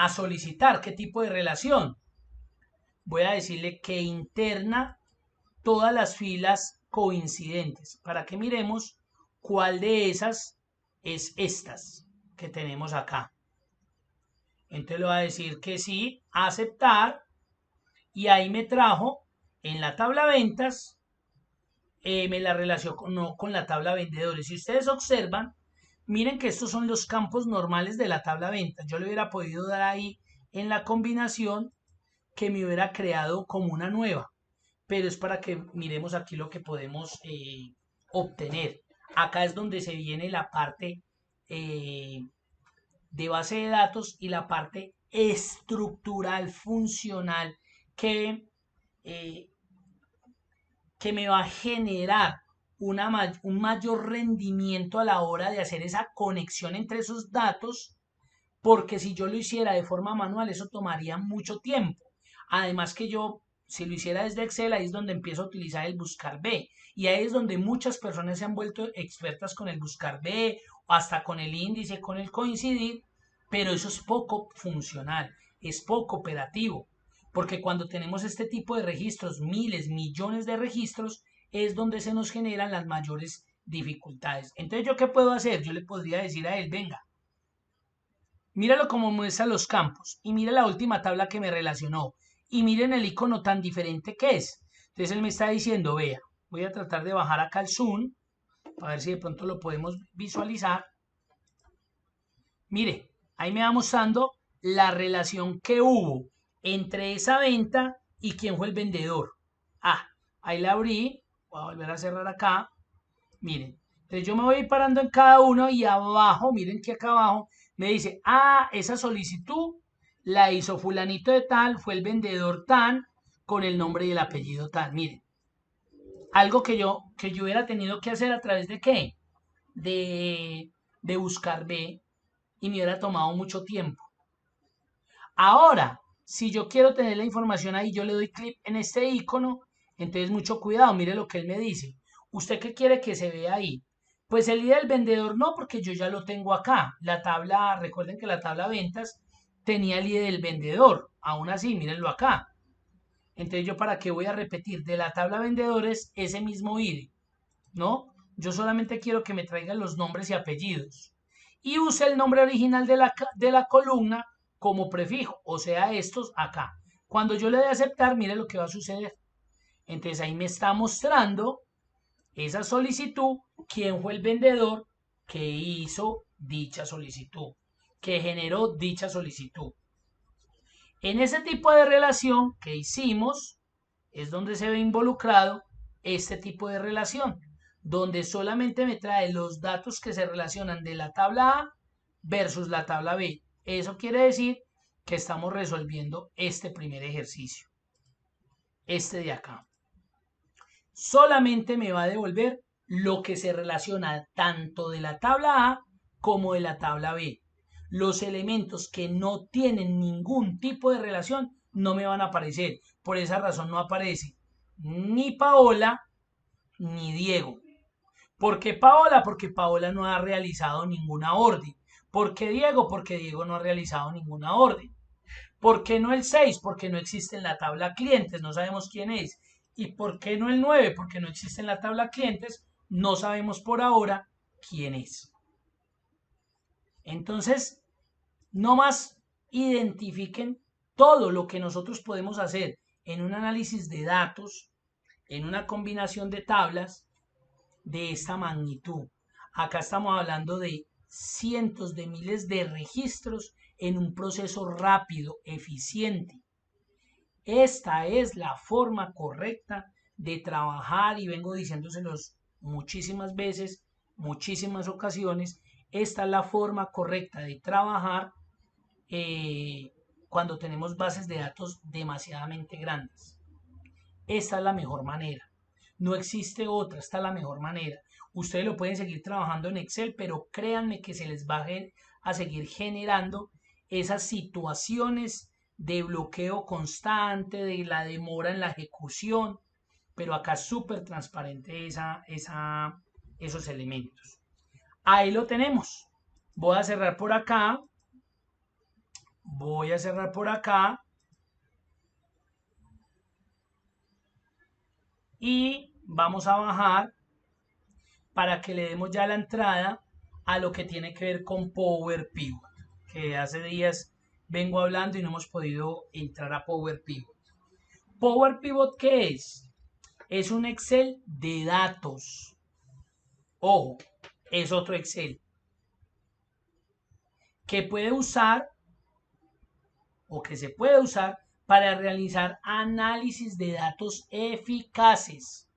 solicitar? ¿Qué tipo de relación? Voy a decirle que interna todas las filas coincidentes para que miremos cuál de esas es estas que tenemos acá. Entonces le voy a decir que sí, aceptar, y ahí me trajo en la tabla ventas, me la relacionó con la tabla vendedores. Si ustedes observan, miren que estos son los campos normales de la tabla ventas. Yo le hubiera podido dar ahí en la combinación que me hubiera creado como una nueva, pero es para que miremos aquí lo que podemos obtener. Acá es donde se viene la parte de base de datos y la parte estructural, funcional, eh, que me va a generar un mayor rendimiento a la hora de hacer esa conexión entre esos datos, porque si yo lo hiciera de forma manual, eso tomaría mucho tiempo. Además que yo, si lo hiciera desde Excel, ahí es donde empiezo a utilizar el buscar B. Y ahí es donde muchas personas se han vuelto expertas con el buscar B hasta con el índice, con el coincidir, pero eso es poco funcional, es poco operativo, porque cuando tenemos este tipo de registros, miles, millones de registros, es donde se nos generan las mayores dificultades. Entonces, ¿yo qué puedo hacer? Yo le podría decir a él, venga, míralo como muestra los campos y mira la última tabla que me relacionó y miren el icono tan diferente que es. Entonces él me está diciendo, vea, voy a tratar de bajar acá el zoom para ver si de pronto lo podemos visualizar. Mire, ahí me va mostrando la relación que hubo entre esa venta y quién fue el vendedor. Ah, ahí la abrí, voy a volver a cerrar acá. Miren, entonces yo me voy a ir parando en cada uno y abajo, miren que acá abajo me dice, ah, esa solicitud la hizo fulanito de tal, fue el vendedor tan, con el nombre y el apellido tal. Miren, algo que yo hubiera tenido que hacer a través de qué? De buscar B y me hubiera tomado mucho tiempo. Ahora, si yo quiero tener la información ahí, yo le doy clic en este icono, entonces mucho cuidado, mire lo que él me dice. ¿Usted qué quiere que se vea ahí? Pues el ID del vendedor no, porque yo ya lo tengo acá. La tabla, recuerden que la tabla ventas tenía el ID del vendedor. Aún así, mírenlo acá. Entonces yo para qué voy a repetir de la tabla vendedores ese mismo ID, ¿no? Yo solamente quiero que me traigan los nombres y apellidos. Y use el nombre original de la columna como prefijo, o sea, estos acá. Cuando yo le dé a aceptar, mire lo que va a suceder. Entonces ahí me está mostrando esa solicitud, quién fue el vendedor que hizo dicha solicitud, que generó dicha solicitud. En ese tipo de relación que hicimos es donde se ve involucrado este tipo de relación, donde solamente me trae los datos que se relacionan de la tabla A versus la tabla B. Eso quiere decir que estamos resolviendo este primer ejercicio, este de acá. Solamente me va a devolver lo que se relaciona tanto de la tabla A como de la tabla B. Los elementos que no tienen ningún tipo de relación no me van a aparecer. Por esa razón no aparece ni Paola ni Diego. ¿Por qué Paola? Porque Paola no ha realizado ninguna orden. ¿Por qué Diego? Porque Diego no ha realizado ninguna orden. ¿Por qué no el 6? Porque no existe en la tabla clientes, no sabemos quién es. ¿Y por qué no el 9? Porque no existe en la tabla clientes, no sabemos por ahora quién es. Entonces, no más identifiquen todo lo que nosotros podemos hacer en un análisis de datos, en una combinación de tablas de esta magnitud. Acá estamos hablando de cientos de miles de registros en un proceso rápido, eficiente. Esta es la forma correcta de trabajar y vengo diciéndoselos muchísimas veces, muchísimas ocasiones. Esta es la forma correcta de trabajar cuando tenemos bases de datos demasiadamente grandes. Esta es la mejor manera. No existe otra, esta es la mejor manera. Ustedes lo pueden seguir trabajando en Excel, pero créanme que se les va a seguir generando esas situaciones de bloqueo constante, de la demora en la ejecución, pero acá es súper transparente esos elementos. Ahí lo tenemos. Voy a cerrar por acá. Voy a cerrar por acá. Y vamos a bajar para que le demos ya la entrada a lo que tiene que ver con Power Pivot, que hace días vengo hablando y no hemos podido entrar a Power Pivot. Power Pivot, ¿qué es? Es un Excel de datos. Ojo, es otro Excel que puede usar o que se puede usar para realizar análisis de datos eficaces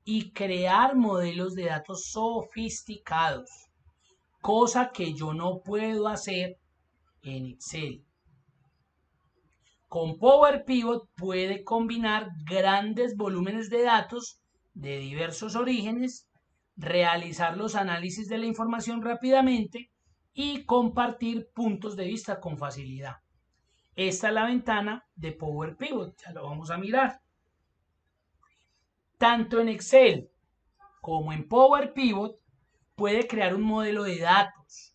y crear modelos de datos sofisticados, cosa que yo no puedo hacer en Excel. Con Power Pivot puede combinar grandes volúmenes de datos de diversos orígenes, realizar los análisis de la información rápidamente y compartir puntos de vista con facilidad. Esta es la ventana de Power Pivot, ya lo vamos a mirar. Tanto en Excel como en Power Pivot puede crear un modelo de datos,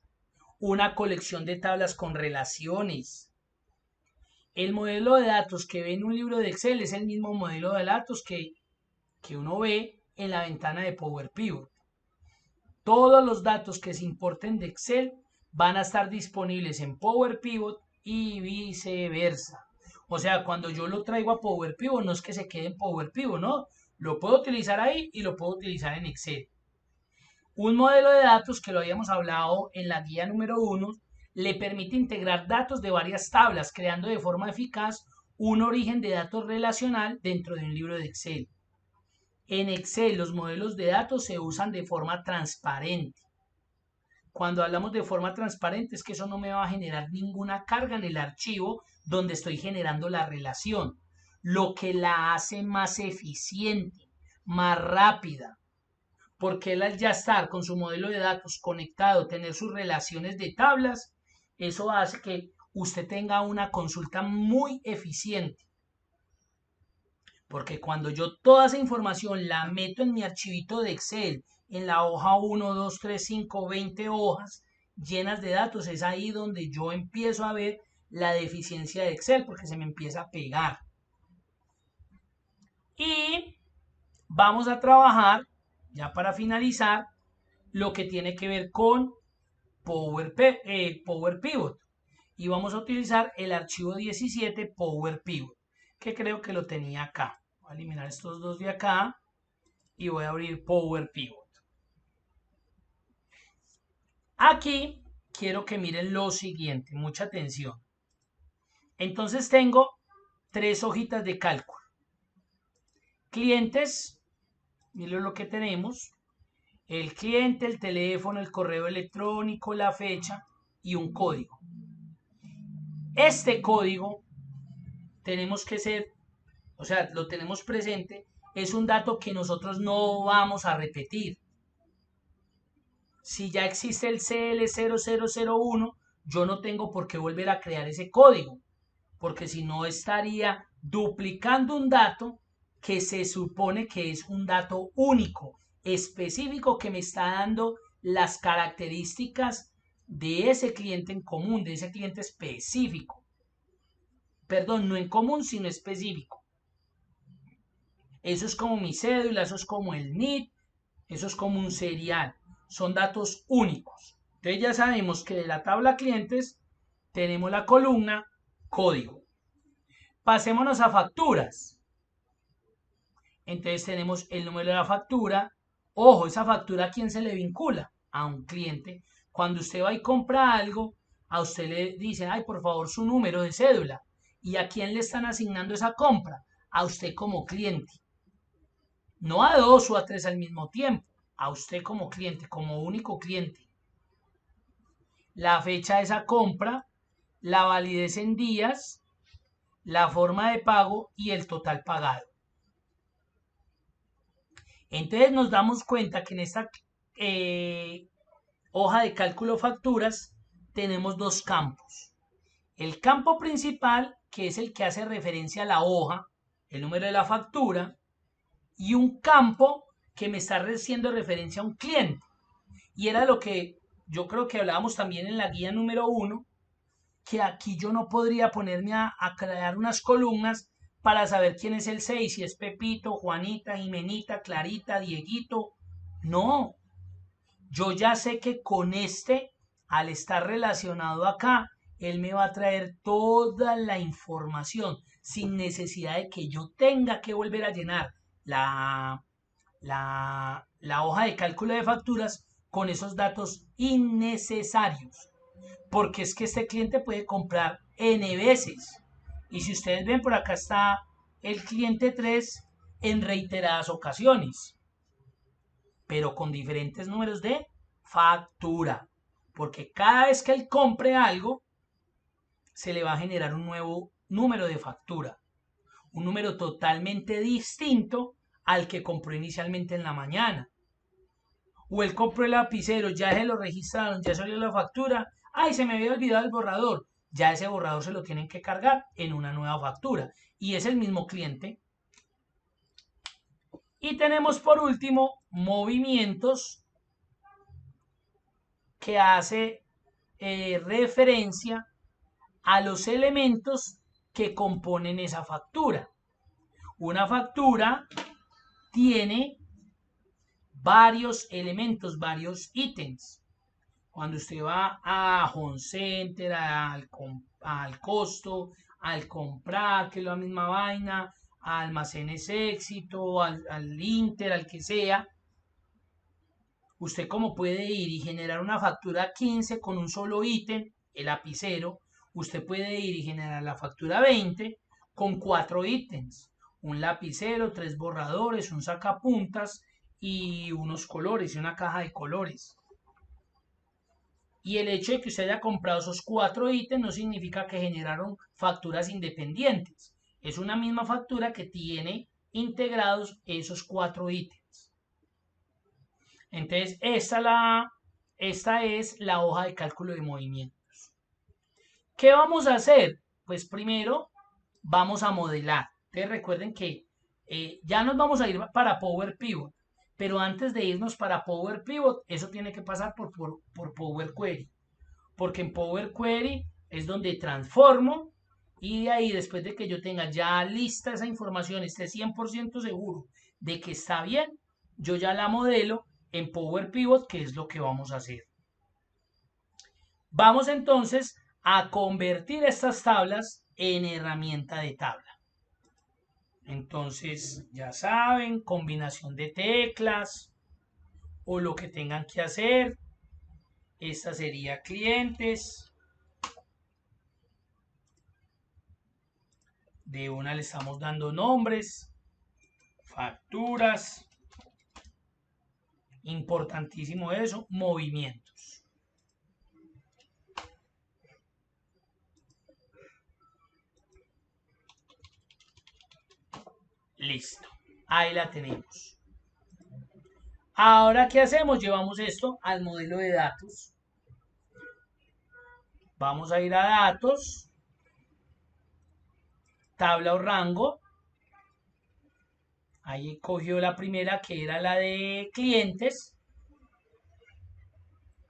una colección de tablas con relaciones. El modelo de datos que ve en un libro de Excel es el mismo modelo de datos que uno ve en la ventana de Power Pivot. Todos los datos que se importen de Excel van a estar disponibles en Power Pivot y viceversa. O sea, cuando yo lo traigo a Power Pivot, no es que se quede en Power Pivot, no. Lo puedo utilizar ahí y lo puedo utilizar en Excel. Un modelo de datos que lo habíamos hablado en la guía número 1 le permite integrar datos de varias tablas, creando de forma eficaz un origen de datos relacional dentro de un libro de Excel. En Excel los modelos de datos se usan de forma transparente. Cuando hablamos de forma transparente es que eso no me va a generar ninguna carga en el archivo donde estoy generando la relación, lo que la hace más eficiente, más rápida, porque él al ya estar con su modelo de datos conectado, tener sus relaciones de tablas, eso hace que usted tenga una consulta muy eficiente. Porque cuando yo toda esa información la meto en mi archivito de Excel, en la hoja 1, 2, 3, 5, 20 hojas llenas de datos, es ahí donde yo empiezo a ver la deficiencia de Excel, porque se me empieza a pegar. Y vamos a trabajar, ya para finalizar, lo que tiene que ver con Power Pivot. Y vamos a utilizar el archivo 17 Power Pivot, que creo que lo tenía acá. Voy a eliminar estos dos de acá y voy a abrir Power Pivot. Aquí quiero que miren lo siguiente, mucha atención. Entonces tengo 3 hojitas de cálculo. Clientes, miren lo que tenemos. El cliente, el teléfono, el correo electrónico, la fecha y un código. Este código tenemos que ser, o sea, lo tenemos presente, es un dato que nosotros no vamos a repetir. Si ya existe el CL0001, yo no tengo por qué volver a crear ese código, porque si no estaría duplicando un dato que se supone que es un dato único, específico, que me está dando las características de ese cliente en común, de ese cliente específico. Perdón, no en común, sino específico. Eso es como mi cédula, eso es como el NIT, eso es como un serial. Son datos únicos. Entonces ya sabemos que de la tabla clientes tenemos la columna código. Pasémonos a facturas. Entonces tenemos el número de la factura. Ojo, esa factura ¿a quién se le vincula? A un cliente. Cuando usted va y compra algo, a usted le dicen, ay, por favor, su número de cédula. ¿Y a quién le están asignando esa compra? A usted como cliente. No a 2 o a 3 al mismo tiempo. A usted como cliente, como único cliente. La fecha de esa compra, la validez en días, la forma de pago y el total pagado. Entonces nos damos cuenta que en esta hoja de cálculo facturas tenemos 2 campos. El campo principal, que es el que hace referencia a la hoja, el número de la factura, y un campo que me está haciendo referencia a un cliente. Y era lo que yo creo que hablábamos también en la guía número 1, que aquí yo no podría ponerme a crear unas columnas para saber quién es el 6, si es Pepito, Juanita, Jimenita, Clarita, Dieguito. No, yo ya sé que con al estar relacionado acá, él me va a traer toda la información sin necesidad de que yo tenga que volver a llenar la hoja de cálculo de facturas con esos datos innecesarios. Porque es que este cliente puede comprar N veces. Y si ustedes ven, por acá está el cliente 3 en reiteradas ocasiones, pero con diferentes números de factura. Porque cada vez que él compre algo, se le va a generar un nuevo número de factura. Un número totalmente distinto al que compró inicialmente en la mañana. O él compró el lapicero, ya se lo registraron, ya salió la factura. Ay, se me había olvidado el borrador. Ya ese borrador se lo tienen que cargar en una nueva factura. Y es el mismo cliente. Y tenemos por último movimientos que hace referencia a los elementos que componen esa factura. Una factura tiene varios elementos, varios ítems. Cuando usted va a Home Center, al costo, al comprar, que es la misma vaina, a Almacenes Éxito, al Inter, al que sea, usted como puede ir y generar una factura 15 con un solo ítem, el lapicero, usted puede ir y generar la factura 20 con 4 ítems, un lapicero, 3 borradores, un sacapuntas y unos colores y una caja de colores. Y el hecho de que usted haya comprado esos 4 ítems no significa que generaron facturas independientes. Es una misma factura que tiene integrados esos 4 ítems. Entonces, esta es la hoja de cálculo de movimientos. ¿Qué vamos a hacer? Pues primero vamos a modelar. Entonces recuerden que ya nos vamos a ir para Power Pivot. Pero antes de irnos para Power Pivot, eso tiene que pasar por Power Query. Porque en Power Query es donde transformo y de ahí, después de que yo tenga ya lista esa información, esté 100% seguro de que está bien, yo ya la modelo en Power Pivot, que es lo que vamos a hacer. Vamos entonces a convertir estas tablas en herramienta de tabla. Entonces, ya saben, combinación de teclas o lo que tengan que hacer. Esta sería clientes. De una le estamos dando nombres, facturas. Importantísimo eso, movimientos. Listo, ahí la tenemos. Ahora, ¿qué hacemos? Llevamos esto al modelo de datos. Vamos a ir a datos, tabla o rango. Ahí cogió la primera que era la de clientes.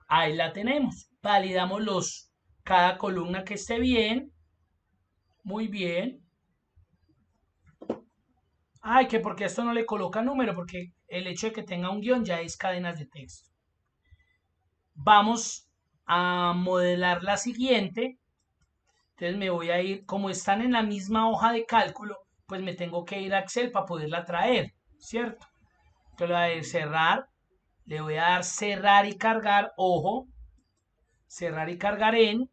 Ahí la tenemos. Validamos cada columna que esté bien. Muy bien. Ay, que porque esto no le coloca número, porque el hecho de que tenga un guión ya es cadenas de texto. Vamos a modelar la siguiente. Entonces me voy a ir, como están en la misma hoja de cálculo, pues me tengo que ir a Excel para poderla traer, ¿cierto? Entonces le voy a dar cerrar, le voy a dar cerrar y cargar, ojo, cerrar y cargar en,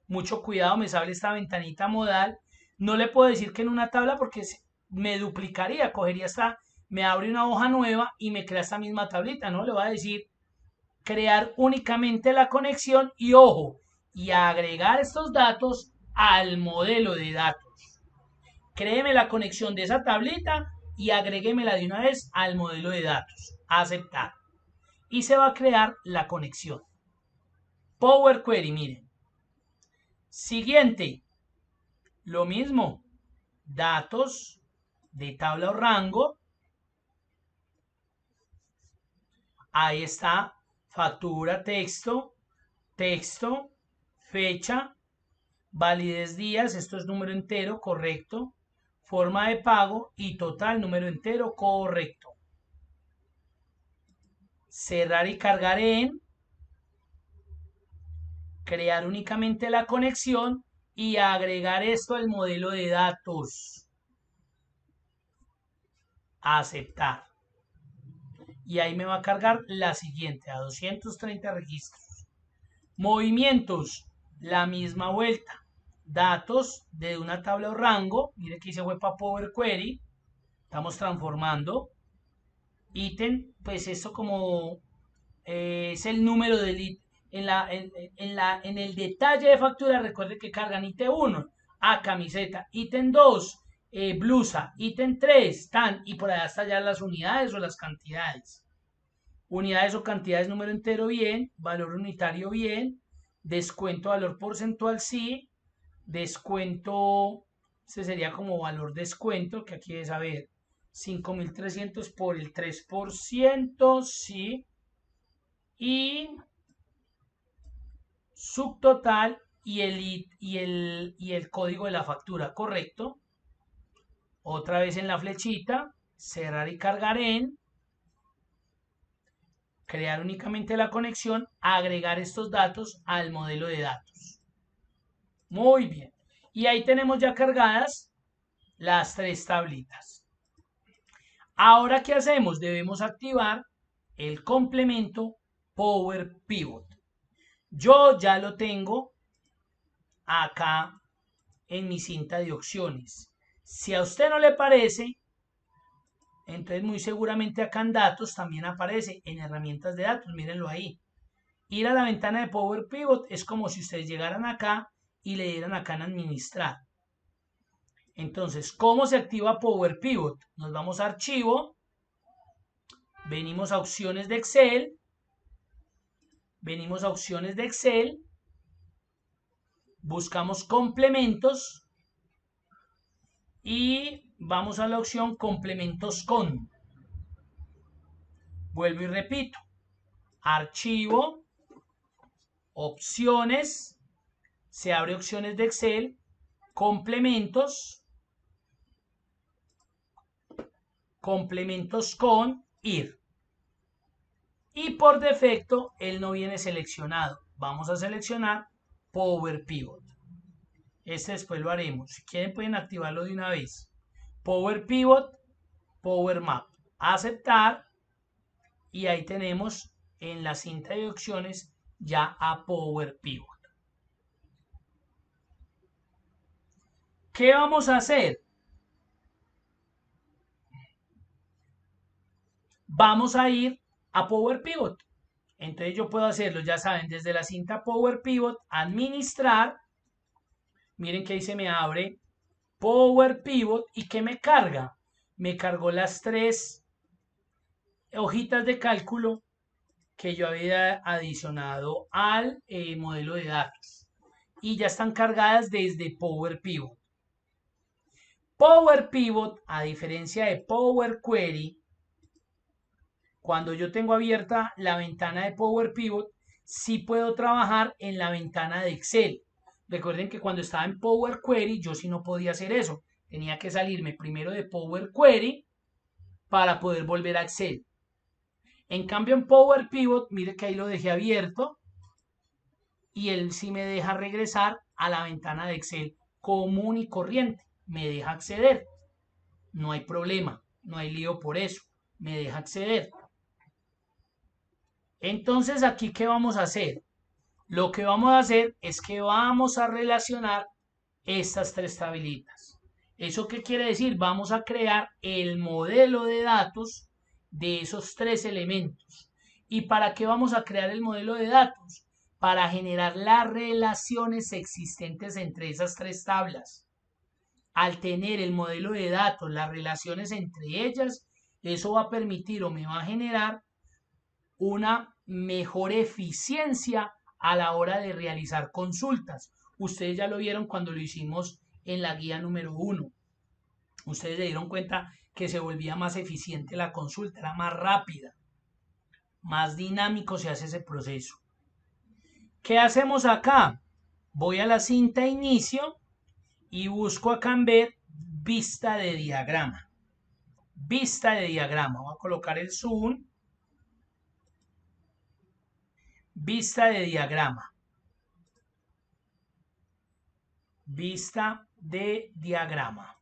mucho cuidado, me sale esta ventanita modal. No le puedo decir que en una tabla porque me duplicaría, cogería me abre una hoja nueva y me crea esta misma tablita, ¿no? Le voy a decir crear únicamente la conexión y ojo, y agregar estos datos al modelo de datos. Créeme la conexión de esa tablita y agréguemela de una vez al modelo de datos. Aceptar. Y se va a crear la conexión. Power Query, miren. Siguiente. Lo mismo. Datos de tabla o rango. Ahí está. Factura, texto, fecha, validez días, esto es número entero, correcto. Forma de pago y total, número entero, correcto. Cerrar y cargar en. Crear únicamente la conexión y agregar esto al modelo de datos. Aceptar. Y ahí me va a cargar la siguiente, a 230 registros. Movimientos, la misma vuelta. Datos de una tabla o rango. Mire que se fue para Power Query. Estamos transformando. Ítem, pues esto como es el número del ítem. En el detalle de factura, recuerde que cargan ítem 1, a camiseta, ítem 2, blusa, ítem 3, tan, y por allá están ya las unidades o las cantidades. Unidades o cantidades, número entero, bien. Valor unitario, bien. Descuento, valor porcentual, sí. Descuento, ese sería como valor descuento, que aquí es, a ver, 5.300 por el 3%, sí. Y subtotal y el código de la factura, correcto. Otra vez en la flechita, cerrar y cargar en, crear únicamente la conexión, agregar estos datos al modelo de datos. Muy bien. Y ahí tenemos ya cargadas las 3 tablitas. Ahora, ¿qué hacemos? Debemos activar el complemento Power Pivot. Yo ya lo tengo acá en mi cinta de opciones. Si a usted no le parece, entonces muy seguramente acá en datos también aparece en herramientas de datos. Mírenlo ahí. Ir a la ventana de Power Pivot es como si ustedes llegaran acá y le dieran acá en administrar. Entonces, ¿cómo se activa Power Pivot? Nos vamos a archivo, venimos a opciones de Excel, buscamos complementos y vamos a la opción complementos con. Vuelvo y repito, archivo, opciones, se abre opciones de Excel, complementos con ir. Y por defecto él no viene seleccionado. Vamos a seleccionar Power Pivot. Este después lo haremos. Si quieren pueden activarlo de una vez. Power Pivot, Power Map. Aceptar. Y ahí tenemos en la cinta de opciones ya a Power Pivot. ¿Qué vamos a hacer? Vamos a ir a Power Pivot. Entonces yo puedo hacerlo, ya saben, desde la cinta Power Pivot, administrar. Miren que ahí se me abre Power Pivot y ¿qué me carga? Me cargó las 3 hojitas de cálculo que yo había adicionado al modelo de datos y ya están cargadas desde Power Pivot. Power Pivot, a diferencia de Power Query, cuando yo tengo abierta la ventana de Power Pivot, sí puedo trabajar en la ventana de Excel. Recuerden que cuando estaba en Power Query yo sí no podía hacer eso. Tenía que salirme primero de Power Query para poder volver a Excel. En cambio en Power Pivot, mire que ahí lo dejé abierto y él sí me deja regresar a la ventana de Excel común y corriente. Me deja acceder. No hay problema, no hay lío por eso. Me deja acceder. Entonces aquí, ¿qué vamos a hacer? Lo que vamos a hacer es que vamos a relacionar estas 3 tablitas. ¿Eso qué quiere decir? Vamos a crear el modelo de datos de esos 3 elementos. ¿Y para qué vamos a crear el modelo de datos? Para generar las relaciones existentes entre esas 3 tablas. Al tener el modelo de datos, las relaciones entre ellas, eso va a permitir o me va a generar una mejor eficiencia a la hora de realizar consultas. Ustedes ya lo vieron cuando lo hicimos en la guía número 1. Ustedes se dieron cuenta que se volvía más eficiente la consulta, era más rápida, más dinámico se hace ese proceso. ¿Qué hacemos acá? Voy a la cinta inicio y busco acá en ver vista de diagrama. Vista de diagrama. Voy a colocar el zoom. Vista de diagrama. Vista de diagrama.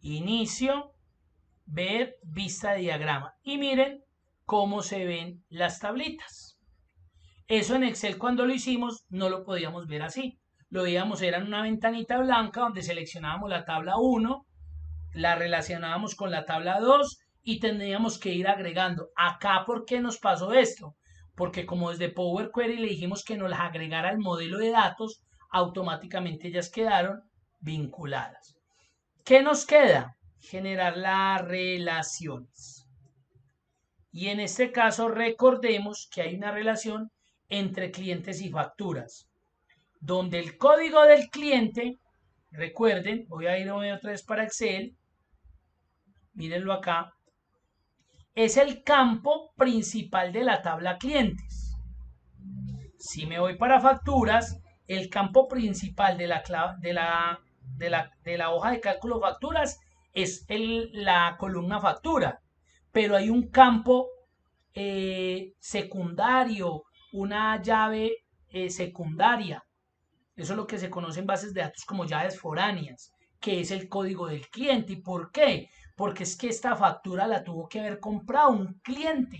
Inicio, ver vista de diagrama. Y miren cómo se ven las tablitas. Eso en Excel cuando lo hicimos no lo podíamos ver así. Lo veíamos, era en una ventanita blanca donde seleccionábamos la tabla 1, la relacionábamos con la tabla 2 y tendríamos que ir agregando. Acá, ¿por qué nos pasó esto? Porque como desde Power Query le dijimos que nos las agregara al modelo de datos, automáticamente ellas quedaron vinculadas. ¿Qué nos queda? Generar las relaciones. Y en este caso recordemos que hay una relación entre clientes y facturas, donde el código del cliente, recuerden, voy a ir otra vez para Excel, mírenlo acá, es el campo principal de la tabla clientes. Si me voy para facturas, el campo principal de la hoja de cálculo facturas es la columna factura, pero hay un campo secundario, una llave secundaria. Eso es lo que se conoce en bases de datos como llaves foráneas, que es el código del cliente. ¿Y por qué? Porque es que esta factura la tuvo que haber comprado un cliente.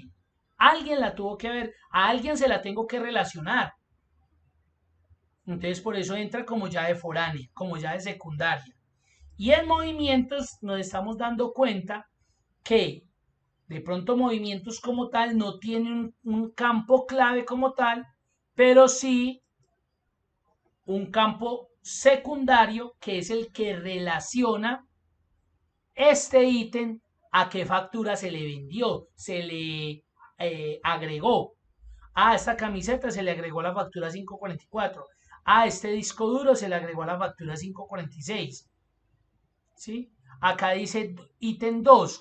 Alguien la tuvo que haber, a alguien se la tengo que relacionar. Entonces por eso entra como llave foránea, como llave secundaria. Y en movimientos nos estamos dando cuenta que de pronto movimientos como tal no tienen un campo clave como tal, pero sí un campo secundario que es el que relaciona este ítem a qué factura se le vendió, se le agregó. A esta camiseta se le agregó la factura 544. A este disco duro se le agregó la factura 546. ¿Sí? Acá dice ítem 2.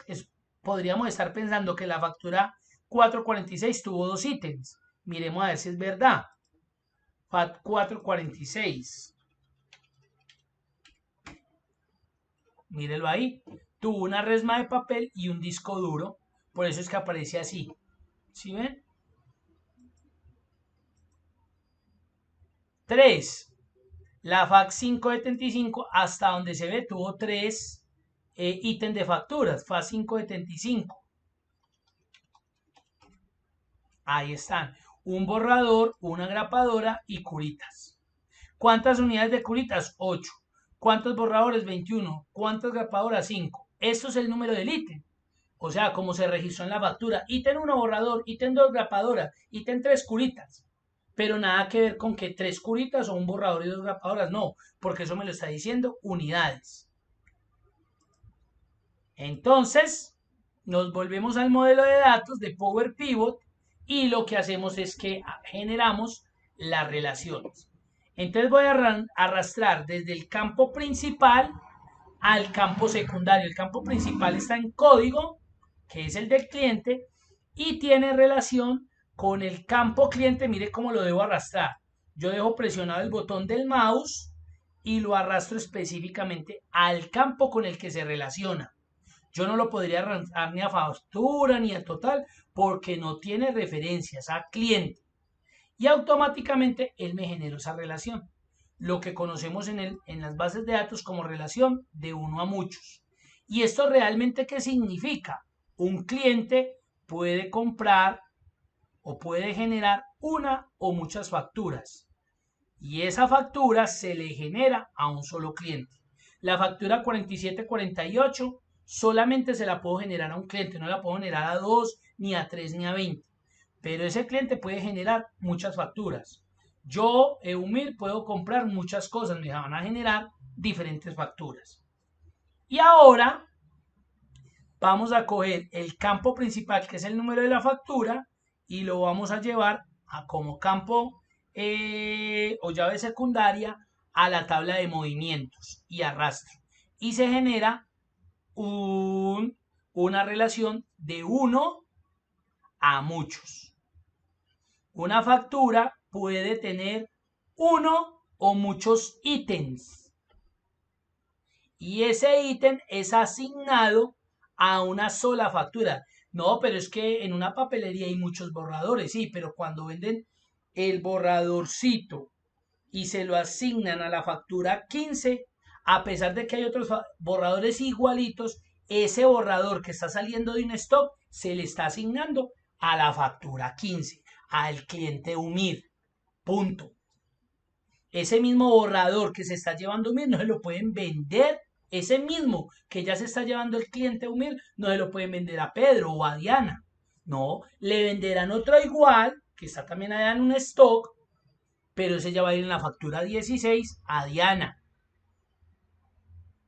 Podríamos estar pensando que la factura 446 tuvo dos ítems. Miremos a ver si es verdad. FAT 446. Mírelo ahí. Tuvo una resma de papel y un disco duro. Por eso es que aparece así. ¿Sí ven? 3. La FAC 575 hasta donde se ve tuvo 3 ítems de facturas. FAC 575. Ahí están. Un borrador, una grapadora y curitas. ¿Cuántas unidades de curitas? 8. ¿Cuántos borradores? 21. ¿Cuántas grapadoras? 5. Esto es el número del ítem. O sea, como se registró en la factura. Ítem 1 borrador, ítem 2 grapadora, ítem 3 curitas. Pero nada que ver con que 3 curitas o un borrador y 2 grapadoras. No, porque eso me lo está diciendo unidades. Entonces, nos volvemos al modelo de datos de Power Pivot y lo que hacemos es que generamos las relaciones. Entonces voy a arrastrar desde el campo principal al campo secundario. El campo principal está en código, que es el del cliente, y tiene relación con el campo cliente. Mire cómo lo debo arrastrar. Yo dejo presionado el botón del mouse y lo arrastro específicamente al campo con el que se relaciona. Yo no lo podría arrastrar ni a factura ni a total porque no tiene referencias a cliente. Y automáticamente él me generó esa relación. Lo que conocemos en las bases de datos como relación de uno a muchos. ¿Y esto realmente qué significa? Un cliente puede comprar o puede generar una o muchas facturas. Y esa factura se le genera a un solo cliente. La factura 4748 solamente se la puedo generar a un cliente, no la puedo generar a 2, ni a 3, ni a 20. Pero ese cliente puede generar muchas facturas. Yo, Eumir, puedo comprar muchas cosas, me van a generar diferentes facturas. Y ahora vamos a coger el campo principal, que es el número de la factura, y lo vamos a llevar como campo o llave secundaria a la tabla de movimientos y arrastro. Y se genera una relación de 1 a muchos. Una factura puede tener uno o muchos ítems. Y ese ítem es asignado a una sola factura. No, pero es que en una papelería hay muchos borradores, sí, pero cuando venden el borradorcito y se lo asignan a la factura 15, a pesar de que hay otros borradores igualitos, ese borrador que está saliendo de un stock se le está asignando a la factura 15, al cliente UMIR. Punto. Ese mismo borrador que se está llevando UMIR no se lo pueden vender. Ese mismo que ya se está llevando el cliente UMIR no se lo pueden vender a Pedro o a Diana. No, le venderán otro igual, que está también allá en un stock, pero ese ya va a ir en la factura 16 a Diana.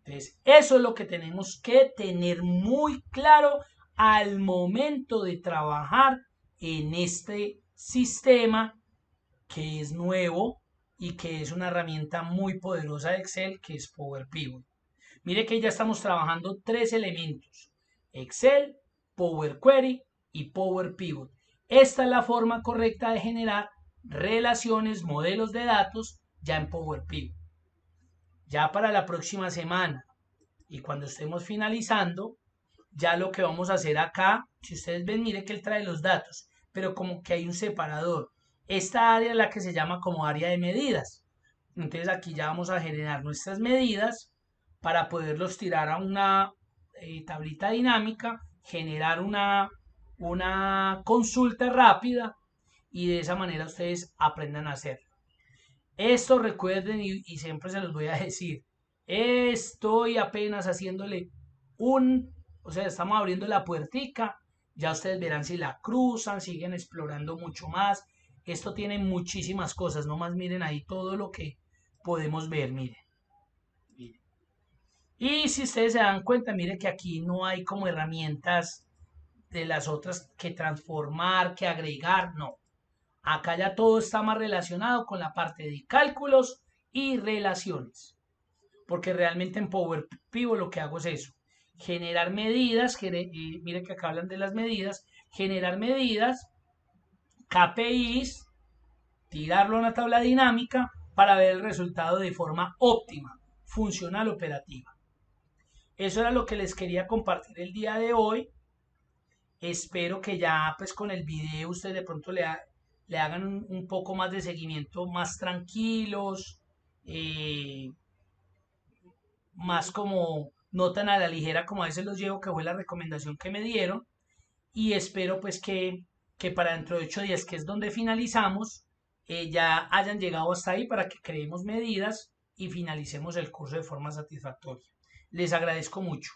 Entonces, eso es lo que tenemos que tener muy claro al momento de trabajar en este sistema que es nuevo y que es una herramienta muy poderosa de Excel, que es Power Pivot. Mire que ya estamos trabajando 3 elementos: Excel, Power Query y Power Pivot. Esta es la forma correcta de generar relaciones, modelos de datos ya en Power Pivot. Ya para la próxima semana y cuando estemos finalizando, ya lo que vamos a hacer acá, si ustedes ven, mire que él trae los datos, pero como que hay un separador. Esta área es la que se llama como área de medidas. Entonces aquí ya vamos a generar nuestras medidas para poderlos tirar a una tablita dinámica, generar una consulta rápida y de esa manera ustedes aprendan a hacerlo. Esto recuerden y siempre se los voy a decir, estoy apenas haciéndole o sea, estamos abriendo la puertica, ya ustedes verán si la cruzan, siguen explorando mucho más. Esto tiene muchísimas cosas, nomás miren ahí todo lo que podemos ver, miren. Y si ustedes se dan cuenta, miren que aquí no hay como herramientas de las otras que transformar, que agregar, no. Acá ya todo está más relacionado con la parte de cálculos y relaciones. Porque realmente en Power Pivot lo que hago es eso. Generar medidas, miren que acá hablan de las medidas, generar medidas, KPIs, tirarlo a una tabla dinámica para ver el resultado de forma óptima, funcional, operativa. Eso era lo que les quería compartir el día de hoy. Espero que ya pues con el video ustedes de pronto le hagan un poco más de seguimiento, más tranquilos, más como no tan a la ligera como a veces los llevo, que fue la recomendación que me dieron. Y espero pues que para dentro de 8 días, que es donde finalizamos, ya hayan llegado hasta ahí para que creemos medidas y finalicemos el curso de forma satisfactoria. Les agradezco mucho.